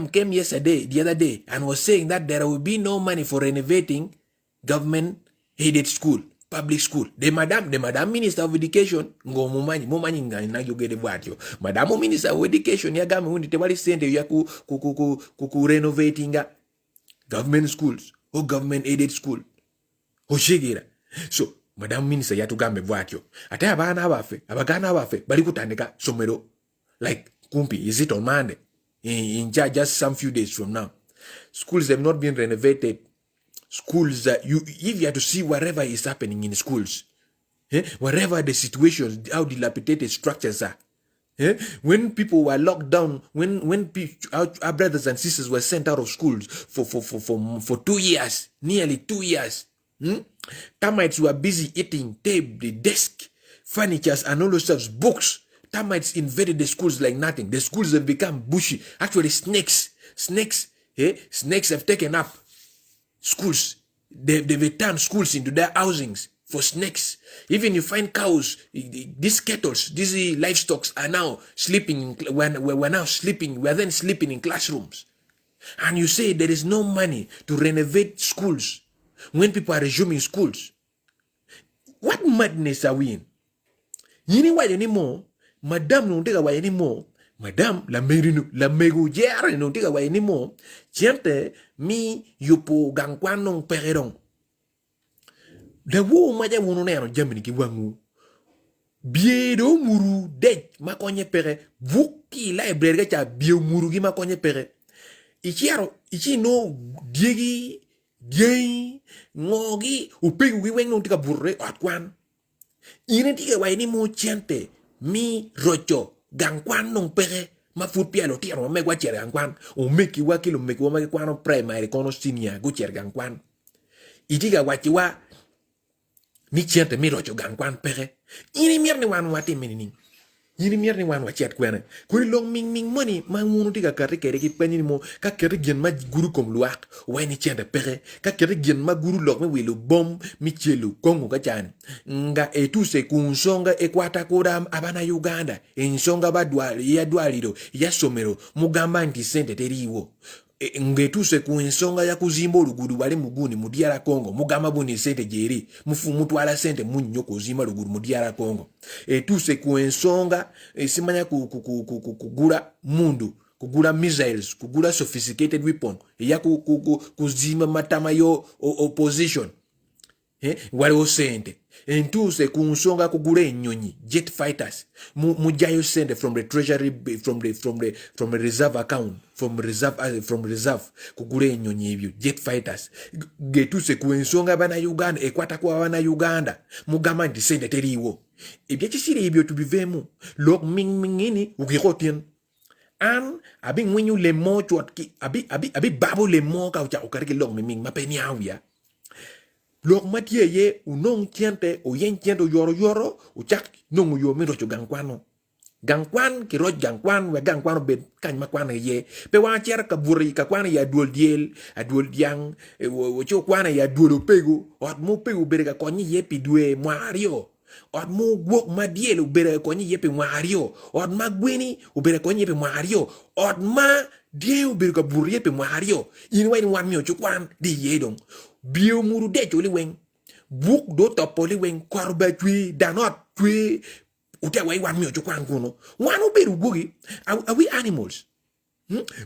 came the other day, and was saying that there will be no money for renovating government-aided school, public school. The madam minister of education, madam minister of education, ku renovating government schools or government-aided school. So, madam minister yatugambe bwatyo. Ate abagana abafe bali kutandika somero like kumpi. Is it on Monday? In just some few days from now. Schools have not been renovated. Schools if you have to see whatever is happening in schools, wherever the situations, how dilapidated structures are. When people were locked down, when our brothers and sisters were sent out of schools for 2 years, nearly 2 years. Termites were busy eating tape, the desk, furnitures, and all those stuff, books. Termites invaded the schools like nothing. The schools have become bushy. Actually, snakes have taken up schools. They've turned schools into their housings for snakes. Even you find cows, these cattle, these livestock are now sleeping. We're then sleeping in classrooms. And you say there is no money to renovate schools when people are resuming schools. What madness are we in? Yini wa anymore? Madam no take away anymore. Madam, la mego jere no tiga wa ni mo, chiente mi yupo gangkwan nong pererong. Da wo maja wono ne no jamini ki wangu. Biedo muru dej makonye pere, vuki library cha bio muru gi makonye pere. Ichi no diegi, diei, ngogi, upegu gi weng no tiga burre atwan. Ine tiga wa ni mo chiente mi rocho gangkwan nong pere. Ma foot piano tiano me gwa chere gangkwan. O meki wa kilo meki wa meki kwano primary kono senior go chere gangkwan. Itiga wachi wa ni chiente mi rocho gangkwan pere. Ini mier ni wan wati menini. Ini mier ni wan wachet kwene. Kuri long ming money ma ngunu tiga kare kere ki penini mo ka kere gen ma guru kom luak wa ni chiente pere. Ka kere gen ma guru lok me wilo bom mi chelu kongo ka chani. Nga etuse kunsonga ekwata kura abana Uganda. Ensonga ba duali ya dualido ya somero mugamba nti sente teriwo. Ngetuse ku ensonga ya kuzimba olugudu bali muguni mu DR Congo mugamba buni sente jeri mufu mutwala sente munnyo kuzimba olugudu mu DR Congo etuse ku ensonga simanya kugula mundu kugula missiles kugula sophisticated weapon ya kuzimba matama yo opposition waliwo sente entuse ku nsonga kugula ennyonyi jet fighters mujayo sente from the treasury from the reserve account from reserve kugula ennyonyi ebyo jet fighters getuse ku nsonga bana Uganda ekwata kwa bana Uganda mugamba nti sente teriwo ebyo kisiri ebyo tubivemu lok mingini ukikotien an abi ngwinyu le mo chwat ki abi babo le mo ka ucha ukariki lok ming mapeni awya lok matie ye unong chiente o yen chiento yoro uchak nongu yo mi rocho gangkwan ki roj gangkwan we gangkwan be kan makwana ye pe wa cher ka buri ka kwana ya duol diel a duol diang wo cho kwana ya duol pego ot mo pego bere ka konyi ye pi due mario ot mo wok ma diel bere konyi ye pi mario ot ma gweni bere konyi ye pi mario ot ma diel bere ka buri ye pi mario in wa ni wan mi cho kwan di ye dong bio muru de choli weng buk do topoli weng korba twi danot twi uta wai wan mio chukwan kuno wan oberu gugi are we animals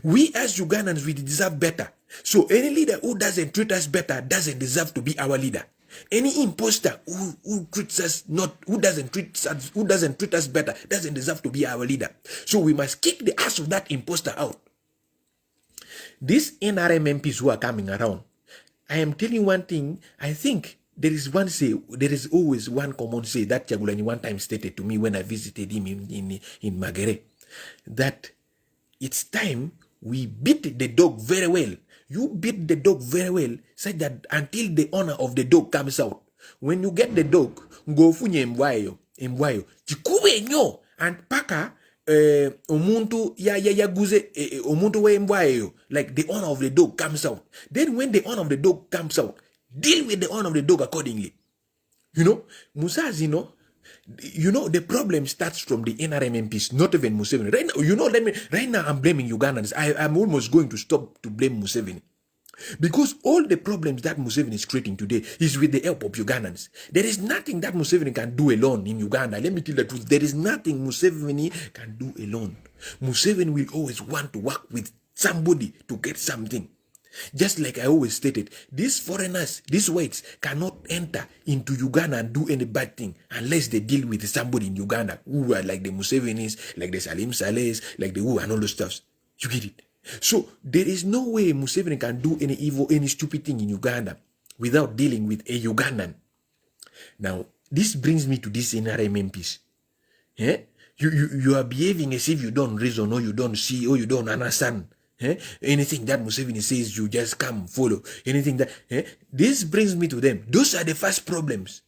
we as Ugandans we deserve better so any leader who doesn't treat us better doesn't deserve to be our leader any imposter who treats us not who doesn't treat us better doesn't deserve to be our leader so we must kick the ass of that imposter out. These NRM MPs who are coming around, I am telling you one thing. I think there is always one common say that Kyagulanyi one time stated to me when I visited him in Magere, that it's time we beat the dog very well. You beat the dog very well, such that until the owner of the dog comes out. When you get the dog, go funye mbwayo, chikube nyo, and paka omuntu ya guze omuntu we mbwayo, like the owner of the dog comes out. Then when the owner of the dog comes out, deal with the owner of the dog accordingly. You know, Musazi, the problem starts from the NRM MPs, not even Museveni. Right now, right now I'm blaming Ugandans. I'm almost going to stop to blame Museveni. Because all the problems that Museveni is creating today is with the help of Ugandans. There is nothing that Museveni can do alone in Uganda. Let me tell you the truth. There is nothing Museveni can do alone. Museveni will always want to work with somebody to get something. Just like I always stated, these foreigners, these whites cannot enter into Uganda and do any bad thing unless they deal with somebody in Uganda who are like the Musevenis, like the Salim Salehs, like the who and all those stuffs. You get it? So there is no way Museveni can do any evil, any stupid thing in Uganda without dealing with a Ugandan. Now, this brings me to this NRM MPs. Yeah? You are behaving as if you don't reason or you don't see or you don't understand. Anything that Museveni says, you just come follow. Anything that this brings me to them. Those are the first problems.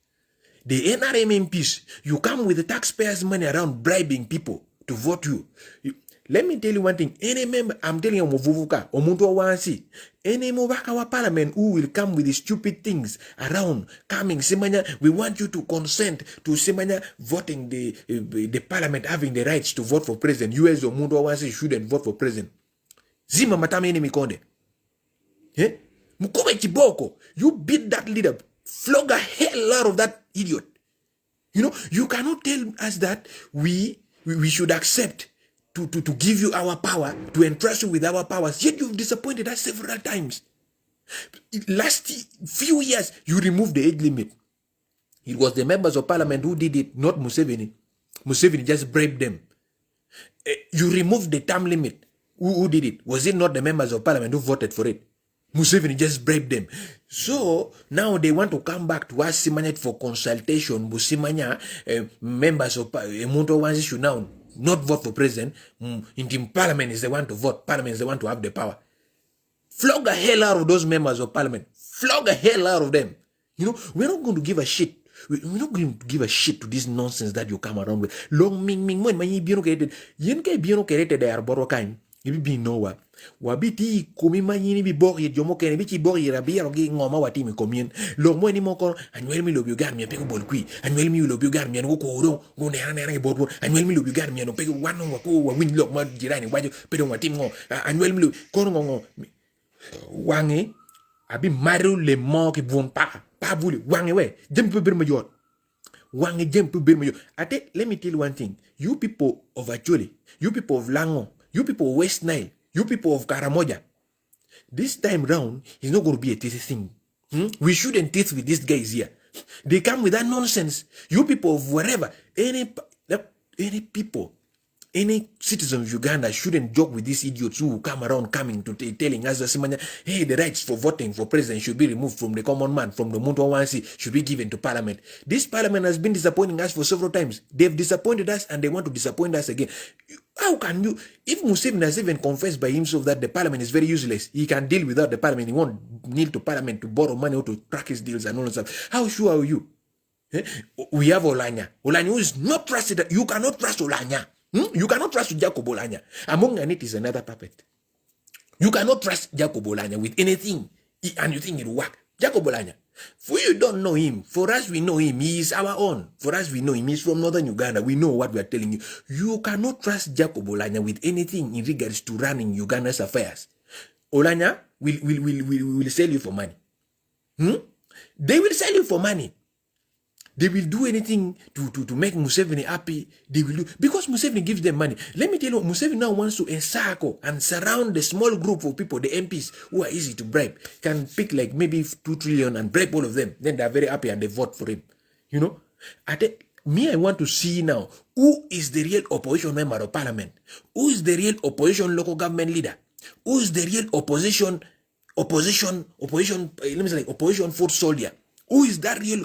The NRM MPs, you come with the taxpayers' money around bribing people to vote you. Let me tell you one thing. Any member, I'm telling you, Muvuvuka, Omuntu Wansi, any Mubaka wa parliament who will come with the stupid things around coming, Semanya, we want you to consent to Semanya voting the parliament having the rights to vote for president. You as Omuntu Wansi shouldn't vote for president. Zima matame ni mikonde. Mukube Chiboko, you beat that leader, flog a hell out of that idiot. You know, you cannot tell us that we should accept to give you our power, to entrust you with our powers, yet you've disappointed us several times. Last few years, you removed the age limit. It was the members of parliament who did it, not Museveni. Museveni just braved them. You removed the term limit. Who did it? Was it not the members of parliament who voted for it? Museveni just braved them. So now they want to come back to ask Simanya for consultation. Simanya, members of Munto wants should now not vote for president. In the parliament is the one to vote. Parliament is the one to have the power. Flog the hell out of those members of parliament. Flog the hell out of them. You know, we're not going to give a shit. We're not going to give a shit to this nonsense that you come around with. Long ming when you be created. Yen ke be created they are borrow Ibi bi nowa. Wabiti kumi manyini bi bori jomo kene bichi bori rabi rogi ngoma wati mi komien. Lo mo ni mo kono anwel mi lobi gar mi pego bol kui. Anwel mi lobi gar mi no ko ro go ne ana na bobo. Anwel mi lobi gar mi no pego wano wako wa win lo ma jirani wajo pedo wati ngo. Anwel mi lobi kono ngo wangi abi maru le mo ki bon pa buli wangi we jem pe bir ma jot. Wangi jem pe bir ma jot. Ate let me tell you one thing. You people of Acholi, you people of Lango, you people of West Nile, you people of Karamoja, this time round, it's not going to be a tasty thing. We shouldn't taste with these guys here. They come with that nonsense. You people of wherever, any people, any citizen of Uganda shouldn't joke with these idiots who come around coming to telling us that hey, the rights for voting for president should be removed from the common man, from the Muntu Wansi, should be given to parliament. This parliament has been disappointing us for several times. They've disappointed us and they want to disappoint us again. How can you, if Museveni has even confessed by himself that the parliament is very useless, he can deal without the parliament, he won't kneel to parliament to borrow money or to track his deals and all that stuff. How sure are you? We have Olanya. Olanya who is not trusted. You cannot trust Olanya. You cannot trust Jacob Olanya. Among it is another puppet. You cannot trust Jacob Olanya with anything and you think it will work. Jacob Olanya. For you don't know him. For us, we know him. He is our own. For us, we know him. He's from northern Uganda. We know what we are telling you. You cannot trust Jacob Olanya with anything in regards to running Uganda's affairs. Olanya will sell you for money. They will sell you for money. They will do anything to make Museveni happy. They will do, because Museveni gives them money. Let me tell you, Museveni now wants to encircle and surround the small group of people, the MPs, who are easy to bribe. Can pick like maybe 2 trillion and bribe all of them. Then they're very happy and they vote for him. You know? I want to see now, who is the real opposition member of parliament? Who is the real opposition local government leader? Who is the real opposition, let me say like opposition foot soldier? Who is that real?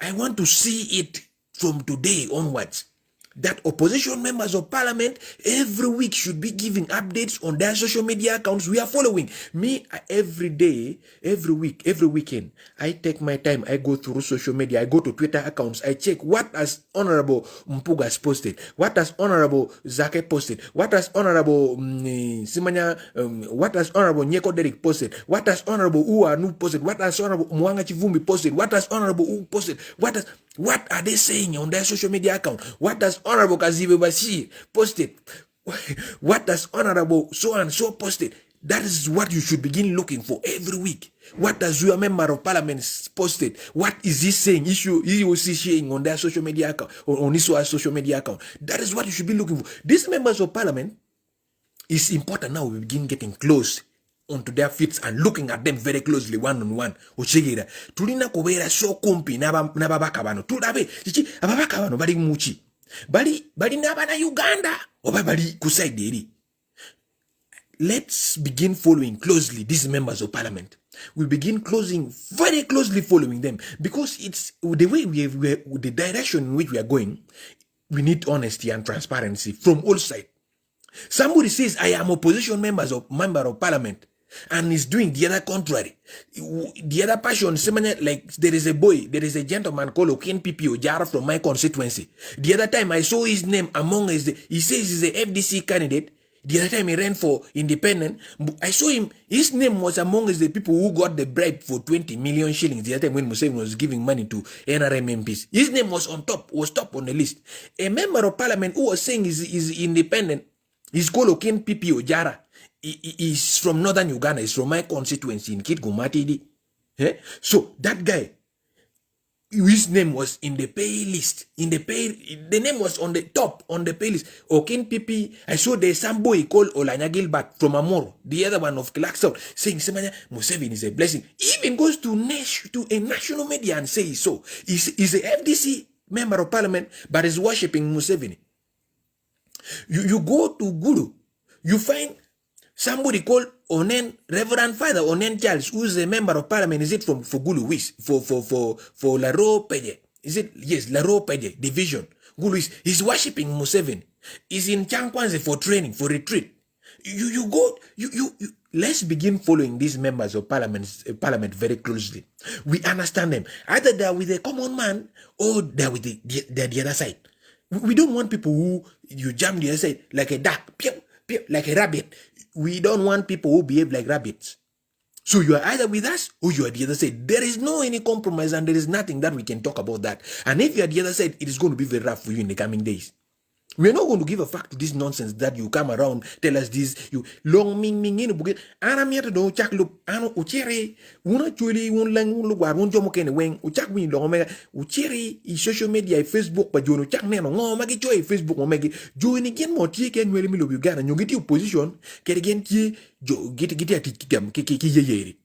I want to see it from today onwards. That opposition members of parliament every week should be giving updates on their social media accounts. We are following. Me, every day, every week, every weekend, I take my time. I go through social media. I go to Twitter accounts. I check what has Honorable Mpuga has posted. What has Honorable Zake posted. What has Honorable Simanya, what has Honorable Nyeko Derek posted. What has Honorable Uanu posted. What has Honorable Mwanga Chivumbi posted. What has Honorable U posted. What are they saying on their social media account? What does Honorable Kazibe Bashir posted? What does Honorable so and so posted? That is what you should begin looking for every week. What does your member of parliament posted? What is he saying? He saying on their social media account, or on his social media account. That is what you should be looking for. These members of parliament is important now. We begin getting close onto their feet and looking at them very closely one on one. Ochegira tulina kubeera so kumpi n'ababaka bano tulabe kiki ababaka bano bali muki bali n'abana Uganda oba bali ku side eri. Let's begin following closely these members of parliament. We begin very closely following them, because it's the way the direction in which we are going. We need honesty and transparency from all sides. Somebody says I am opposition member of parliament, and is doing the other contrary. The other passion, like there is a gentleman called Oken Pipi Ojara from my constituency. The other time I saw his name he says he's a FDC candidate. The other time he ran for independent, I saw him, his name was among the people who got the bribe for 20 million shillings. The other time when Museveni was giving money to NRM MPs. His name was top on the list. A member of parliament who was saying is independent, is called Oken Pipi Ojara. He's from northern Uganda. He's from my constituency in Kitgum Matidi. So that guy, his name was in the pay list. The name was on the top, on the pay list. Okin Pipi, I saw there's some boy called Olanya Gilbert from Amoro, the other one of Clark South, saying Semanya Museveni is a blessing. He even goes to a national media and says so. He's a FDC member of parliament, but is worshipping Museveni. You go to Guru, you find somebody called Onen, Reverend Father Onen Charles, who's a member of parliament. Is it from for Gulu Wis? For Laro Pede? Is it? Yes, Laro Pede division. Gulu he's worshipping Museveni. He's in Chankwanze for training, for retreat. You go, let's begin following these members of parliament very closely. We understand them. Either they're with a common man or they're with the other side. We don't want people who you jam the other side like a duck, like a rabbit. We don't want people who behave like rabbits. So you are either with us or you are the other side. There is no any compromise and there is nothing that we can talk about that. And if you are the other side, it is going to be very rough for you in the coming days. We are not going to give a fuck to this nonsense that you come around, tell us this, you long ming in buget. Ana miata do chak lup, ano uchere, una chuli, un lang, un lugar, un jomo kene weng, uchak win long omega, uchere, social media, Facebook, but you know, chak neno, no, magi joy, Facebook, omega, join again, more tea can really milo Uganda, and you get your position, get again, get a tikam, kiki yeri.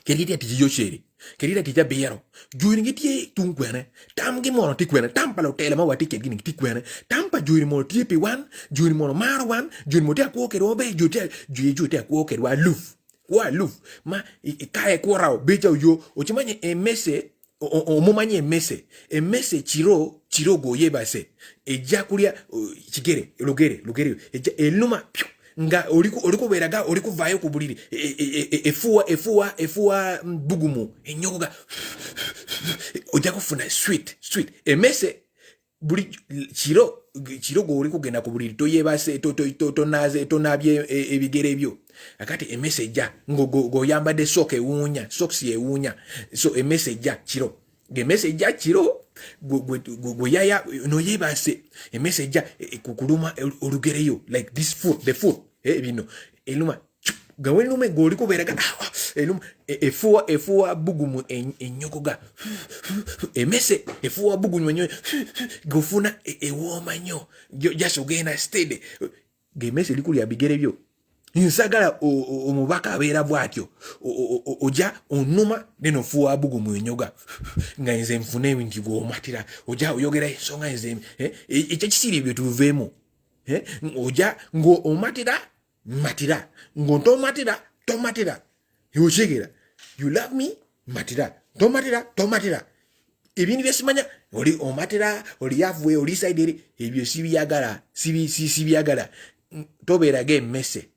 Get it at your shady. Kerida tija bero juini gitie tungwene tam gi mono tikwene tam palo tele ma wati ke gini tikwene tam pa juini mono tipi wan juini mono mar wan juini mo tia ko ke robe jute jute ko ke wa luf ma kae ko raw beja yo o chimanye emese o momanye emese chiro go yeba se e jakulia chigere logere eluma nga oliko beraga oliko vayo kubuliri efua bugumu enyoga ojja kufuna sweet emese buli chiro go oliko genda kubuliri toyebase to nabye ebigere byo akati emese ja go yamba de socks ewunya so emese ja chiro gemese ja chiro go yaya no yebase emese ja kukuluma olugereyo like this food the food bino eluma gawenu me goliko beraga eluma efua bugumu enyokoga emese efua bugumu enyo gofuna ewoma nyo just ogenda steady gemese likuli abigere byo insagala omubaka abera bwatyo oja onuma neno fuwa bugumu enyoga nga nze mfune ebintu bwomatira oja oyogera ensonga nze ekyo kisiri byo tuvemo oja ngo omatira matira ngo tomatira yochegera you love me matira tomatira ebintu byesimanya oli omatira oli yavwe oli side ebyo sibiyagala tobera ge messe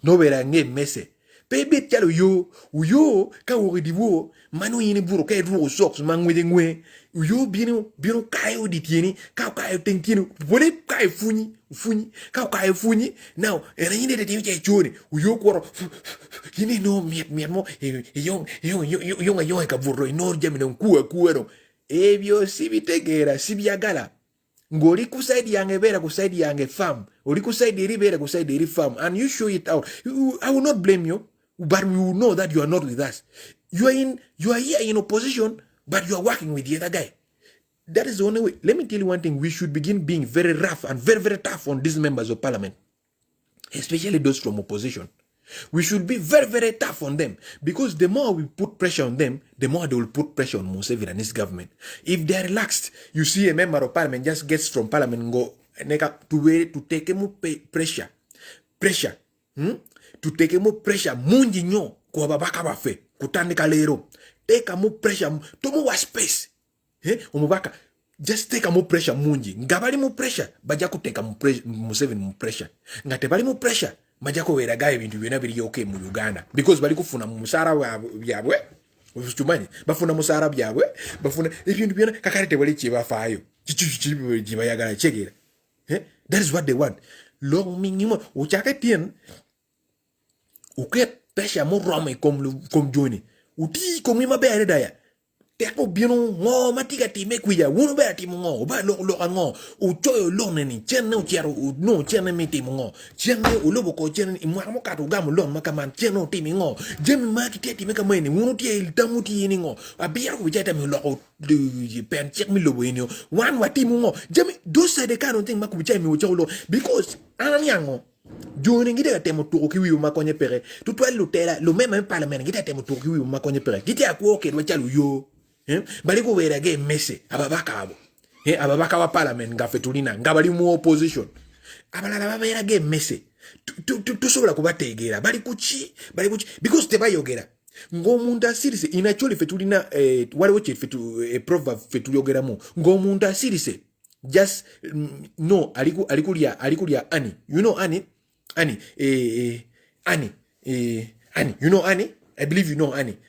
nobera nge messe bebe talo yo ka woridiwo manu yini buro ka edwo socks mangwede ngwe yo bino kayo ditieni ka kayo tentino bole kayo funyi ka kayo funyi now era yini de tiye choni yo kworo yini no miet mo yo ka buro no jamina kuero ebyo sibitegera sibyagala ngoli ku side yange bera ku side yange farm oli ku side eri bera ku side eri farm and you show it out. I will not blame you, but we will know that you are not with us. You are here in opposition, but you are working with the other guy. That is the only way. Let me tell you one thing. We should begin being very rough and very, very tough on these members of parliament, especially those from opposition. We should be very, very tough on them, because the more we put pressure on them, the more they will put pressure on Museveni and his government. If they are relaxed, you see a member of parliament just gets from parliament and go to take more pressure, to take more pressure. Mungi nyo kwa babaka bafe kutandika lero. Take more pressure. Tomo wa space. Umubaka just take more pressure mungi. Ngabali more pressure. Baja kuteka Museveni more pressure. Ngatebali more pressure. Majako weraga ebintu byona biri okay mu Uganda, because bali kufuna musara byabwe uchumanyi bafuna musara byabwe bafuna ebintu byona kakarete bali chibafayo chibayagala chegera that is what they want. Long minimum uchakatien uke pesha mo rome comme Johnny uti comme ma bere daya Teko bino ngo matika ti mekuya wono ba ti ngo ba lo ngo o choyo lo neni chen no chiaro no chen me ti ngo chen ne o lobo ko chen mo mo ka to ga mo lo makaman chen no ti ngo jem ma ki ti meka meni wono ti il tamu ti ni ngo abia ko jeta mi lo de pen check mi lobo ni wan wa ti ngo jem those are the kind of thing maku mi o cholo because anyango Joni ngide temo to ki wi ma konye pere to to lo tela lo même parlement ngide temo to ki wi ma konye pere gite akwo ke do chalu yo bali ko wera ge messe ababaka abo ababaka wa parliament ngafetulina ngabali mu opposition abalala babera ge messe to sobola kubategera bali kuchi because te bayogera ngomuntu asirise inacholi fetulina waliwo che fetu proverb fetuyogera mu ngomuntu asirise just no alikulia ani you know ani Annie you know Annie I believe you know Annie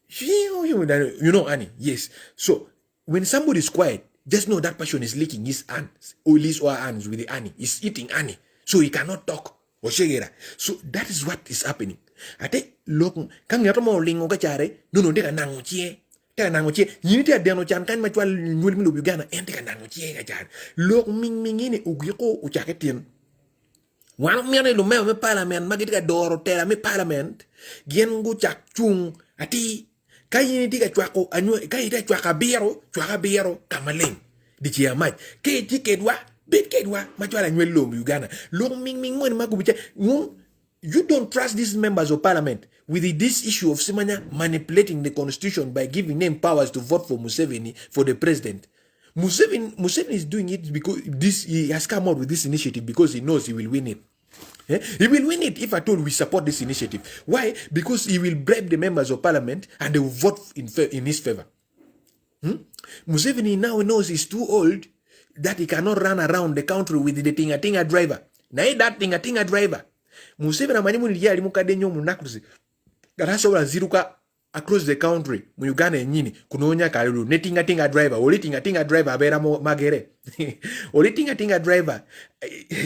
you know Annie, yes. So when somebody is quiet, just know that person is licking his hands or his or her hands with the Annie. He's eating Annie, so he cannot talk. So that is what is happening. Ate look, kang yato mo lingo kachare, no teka nangochie. Yini te adeno chan kan machwal nyul mi lubugana, ente ka nangochie kachare. Look mingine ugiko uchaketin. Wan miane lo me parliament magitika doro tera me parliament gengu chak chung ati kayini tika chwako anyo kayita chwaka biero kamaleng di chia mach ke tikedwa bitkedwa machwala nywe lo Uganda lo ming ngone makubicha you don't trust these members of parliament with this issue of Simanya manipulating the constitution by giving them powers to vote for Museveni for the president. Museveni is doing it because he has come out with this initiative because he knows he will win it. He will win it if at all we support this initiative. Why? Because he will bribe the members of parliament and they will vote in his favor. Museveni now knows he's too old that he cannot run around the country with the tinga driver. Now that tinga driver. Museveni amanimu ni yali mukadenyo munakuzi. Garasola ziruka across the country mu Uganda nyini kunonya kalulu netinga driver oli tinga driver abera magere oli tinga driver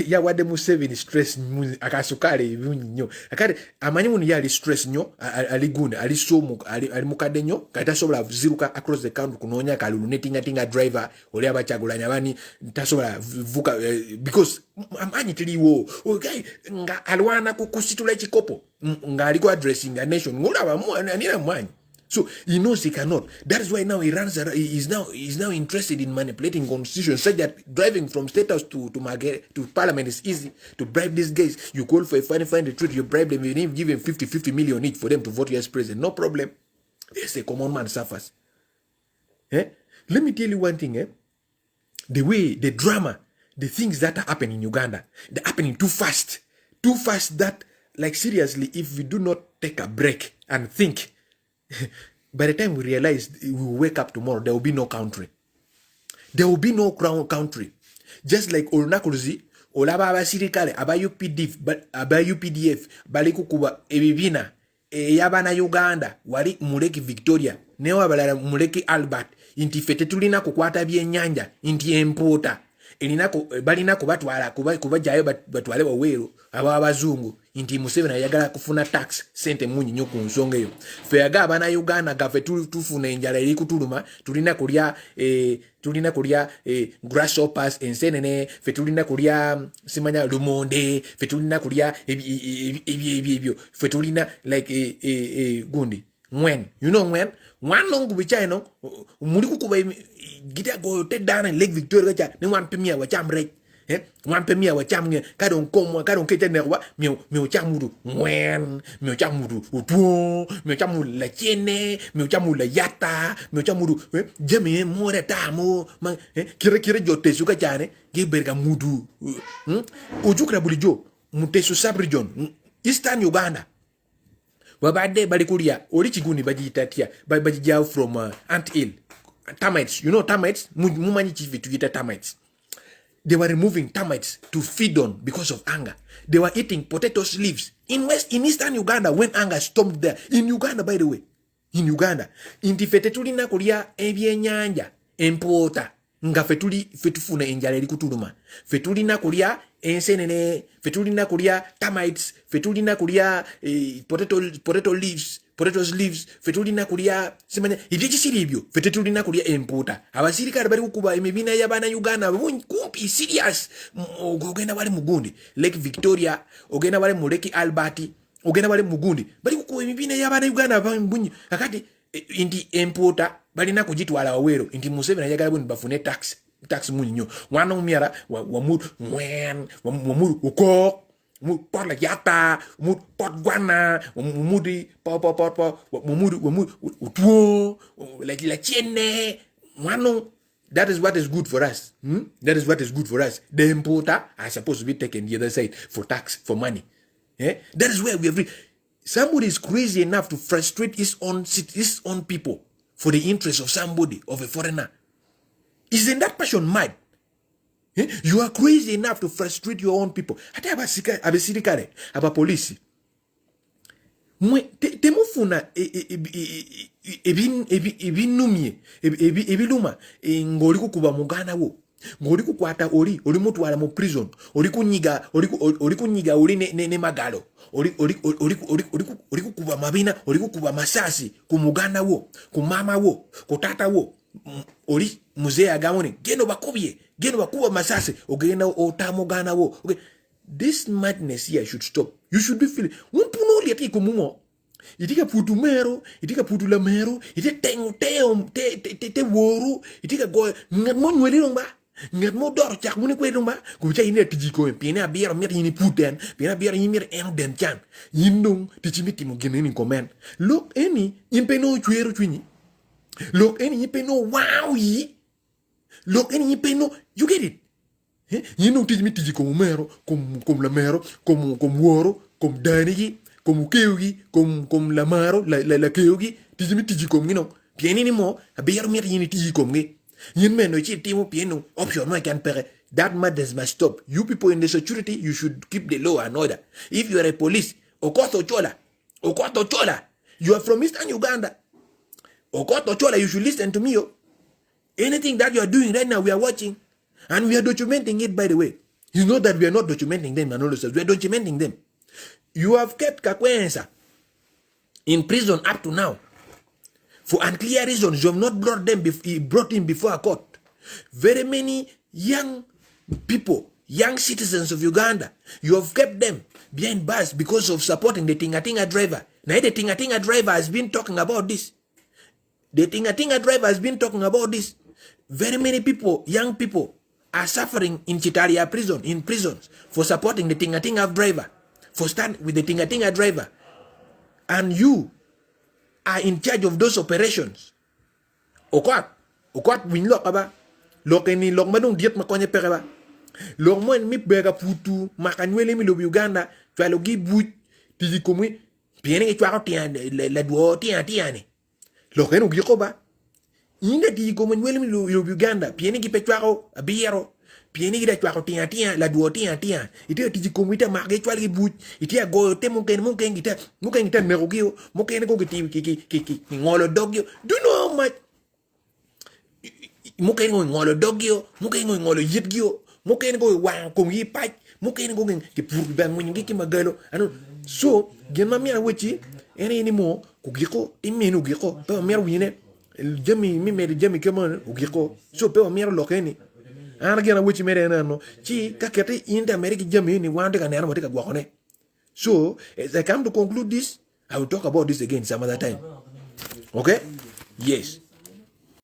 ya wade Museveni stress akasukale nyo akade amanyi mun yali stress nyo aligune ali somu ali mukadenyo katasobola ziruka across the country kunonya kalulu netinga driver oli abachagulanya bani tasobola vuka because amanyi tiliwo okay nga alwana kukusitula chikopo nga aliko addressing a nation ngolaba mu anira mwanyi. So he knows he cannot. That is why now he runs around, he is now interested in manipulating constitution such that driving from state house to parliament is easy. To bribe these guys, you call for a find the truth, you bribe them, you even give them 50 million each for them to vote you as president. No problem. There's a common man suffers. Let me tell you one thing. The way, the drama, the things that are happening in Uganda, they're happening too fast. Too fast that, like seriously, if we do not take a break and think, by the time we realize we will wake up tomorrow, there will be no country. There will be no country. Just like Olnakuruzi, Olaba Abasirikale, Aba UPDF, Balikukuba, Ebibina, Yabana Uganda, Wari Muleki Victoria, Newa Balala Muleki Albert, Inti Fetetulina Kukwata Bienyanja, Inti Empota, Balina Kubatwala, Kuba Jayo Batwale Wero, Abazungu. Inti Museveni ayagala kufuna tax sente munyi nyo ku nsonga eyo fe aga bana Uganda gafe tufuna enjala eri kutuluma tulina kulya grasshoppers ensenene fe tulina kulya simanya lumonde fe tulina kulya ebyo fe tulina like gundi ngwen you know ngwen nwanongu bichaino muri kukuba gita go tedana Lake Victoria cha ne wan pemia wa chamre wampemia wa chamnge kadon komwa kadon kete nerwa mi chamudu ngwen mi chamudu utu mi chamudu la chene mi chamudu la yata mi chamudu jemi more tamo kire jote suka jane ge berga mudu ojukra bulijo mutesu subregion Eastern Uganda wabade balikulia oli chiguni bajitatia bajijao from Ant Hill termites you know termites mumanyi chivi tugita termites. They were removing termites to feed on because of anger. They were eating potato leaves. In Eastern Uganda, when anger stormed there. In Uganda, by the way. In Uganda. Intifete tulina kulia ebyenyanja. Empota. nga fetufuna enjala eri kutuluma fetulina kulya ensenene fetulina kulya termites fetulina kulya potatoes leaves fetulina kulya simanya ibyo kisiri ibyo fetulina kulya emputa abasirikale bali kukuba emibina y'abaana Uganda kumpi serious ogenda bali mugundi Lake Victoria ogenda bali mu Lake Albert ogenda bali mugundi bali kukuba emibina y'abaana Uganda bunyi akati inti emputa balina kugitwala wawero inti Museveni ayagala buni bafune tax munyo mwana umyara wa muru uko mu porla yata mu pot guana mudi mu utuo la chienne mwana. That is what is good for us. That is what is good for us. The importer are supposed to be taken the other side for tax, for money. That is where we have. Somebody is crazy enough to frustrate his own people for the interest of somebody, of a foreigner. Isn't that person mad? You are crazy enough to frustrate your own people. Hata abasirikale, aba polisi. Temufuna ebinumye ebiluma ngoli kukuba mugana wo ngoli kukwata oli mutwala mu prison oli kunyiga oli ne magalo oli kukuba mabina oli kukuba masasi ku mugana wo ku mama wo ku tata wo oli muzee agamone gendo bakuba masasi ogenda otamugana wo. Okay. This madness here should stop. You should be feeling. Umpuno liati kumumo. Itika putu mero, itika putu la mero, itika te woru, itika go ngatmo nweli lomba. Ngatmo dor chak mune kwe lomba. Kubicha ine tijiko piene abiyara mir yini puten, piene abiyara yini mir den chan. Yindong tichimiti mo geneni komen. Look eni impeno chwero chwini. Look eni impeno wow yi. Look eni impeno, you get it. Yino tijimiti como mero, como la mero, como woro, como danigi, como keugi, como la maro, la keugi, tijimiti como no. Pieni ni mo, a bear mir yini tiji como ge. Yin men no chi timo pieno, option no can pere. That madness must stop. You people in the security, you should keep the law and order. If you are a police, Okoto Chola, you are from Eastern Uganda. Okoto Chola, you should listen to me. Yo. Anything that you are doing right now, we are watching. And we are documenting it, by the way. You know that we are not documenting them and all this stuff. We are documenting them. You have kept Kakwensa in prison up to now. For unclear reasons, you have not brought him before a court. Very many young people, young citizens of Uganda, you have kept them behind bars because of supporting the Tinga driver. Now the Tinga driver has been talking about this. Very many people, young people, are suffering in Chitaria prison, in prisons, for supporting the Tinga driver, for standing with the Tinga driver. And you are in charge of those operations. Okwat win lock aba. Lokeni lok manung diet makonye pereba. Lok mo en mi bega putu makanwele mi lobi Uganda, twalogi buj, tiji komwe, piene ke twako tian, la duo tiane. Loken ugiko ba. Inda tiji komwe nwele mi lobi Uganda, piene ki petwako abiyero, piene ki da twako tian, la duo tian. Ite tiji komwe ita marge twalgi buj, ite go te muken gita merogio, muken go ki ngolo dogyo. Do you know how much? Muken go ngolo dogyo, muken go ngolo yitgyo, muken go wang kong yipat, muken go ki purban mo ki magalo. Ano? So, gema mi awechi, ene mo kugiko, imenu giko, pa mer wine, jami mi mer jami kama ugiko. So pa mer lokeni. Ana gena wechi mere no, chi kakete in America jami ni wande ka nero ka gwakone. So, as I come to conclude this, I will talk about this again some other time. Okay? Yes.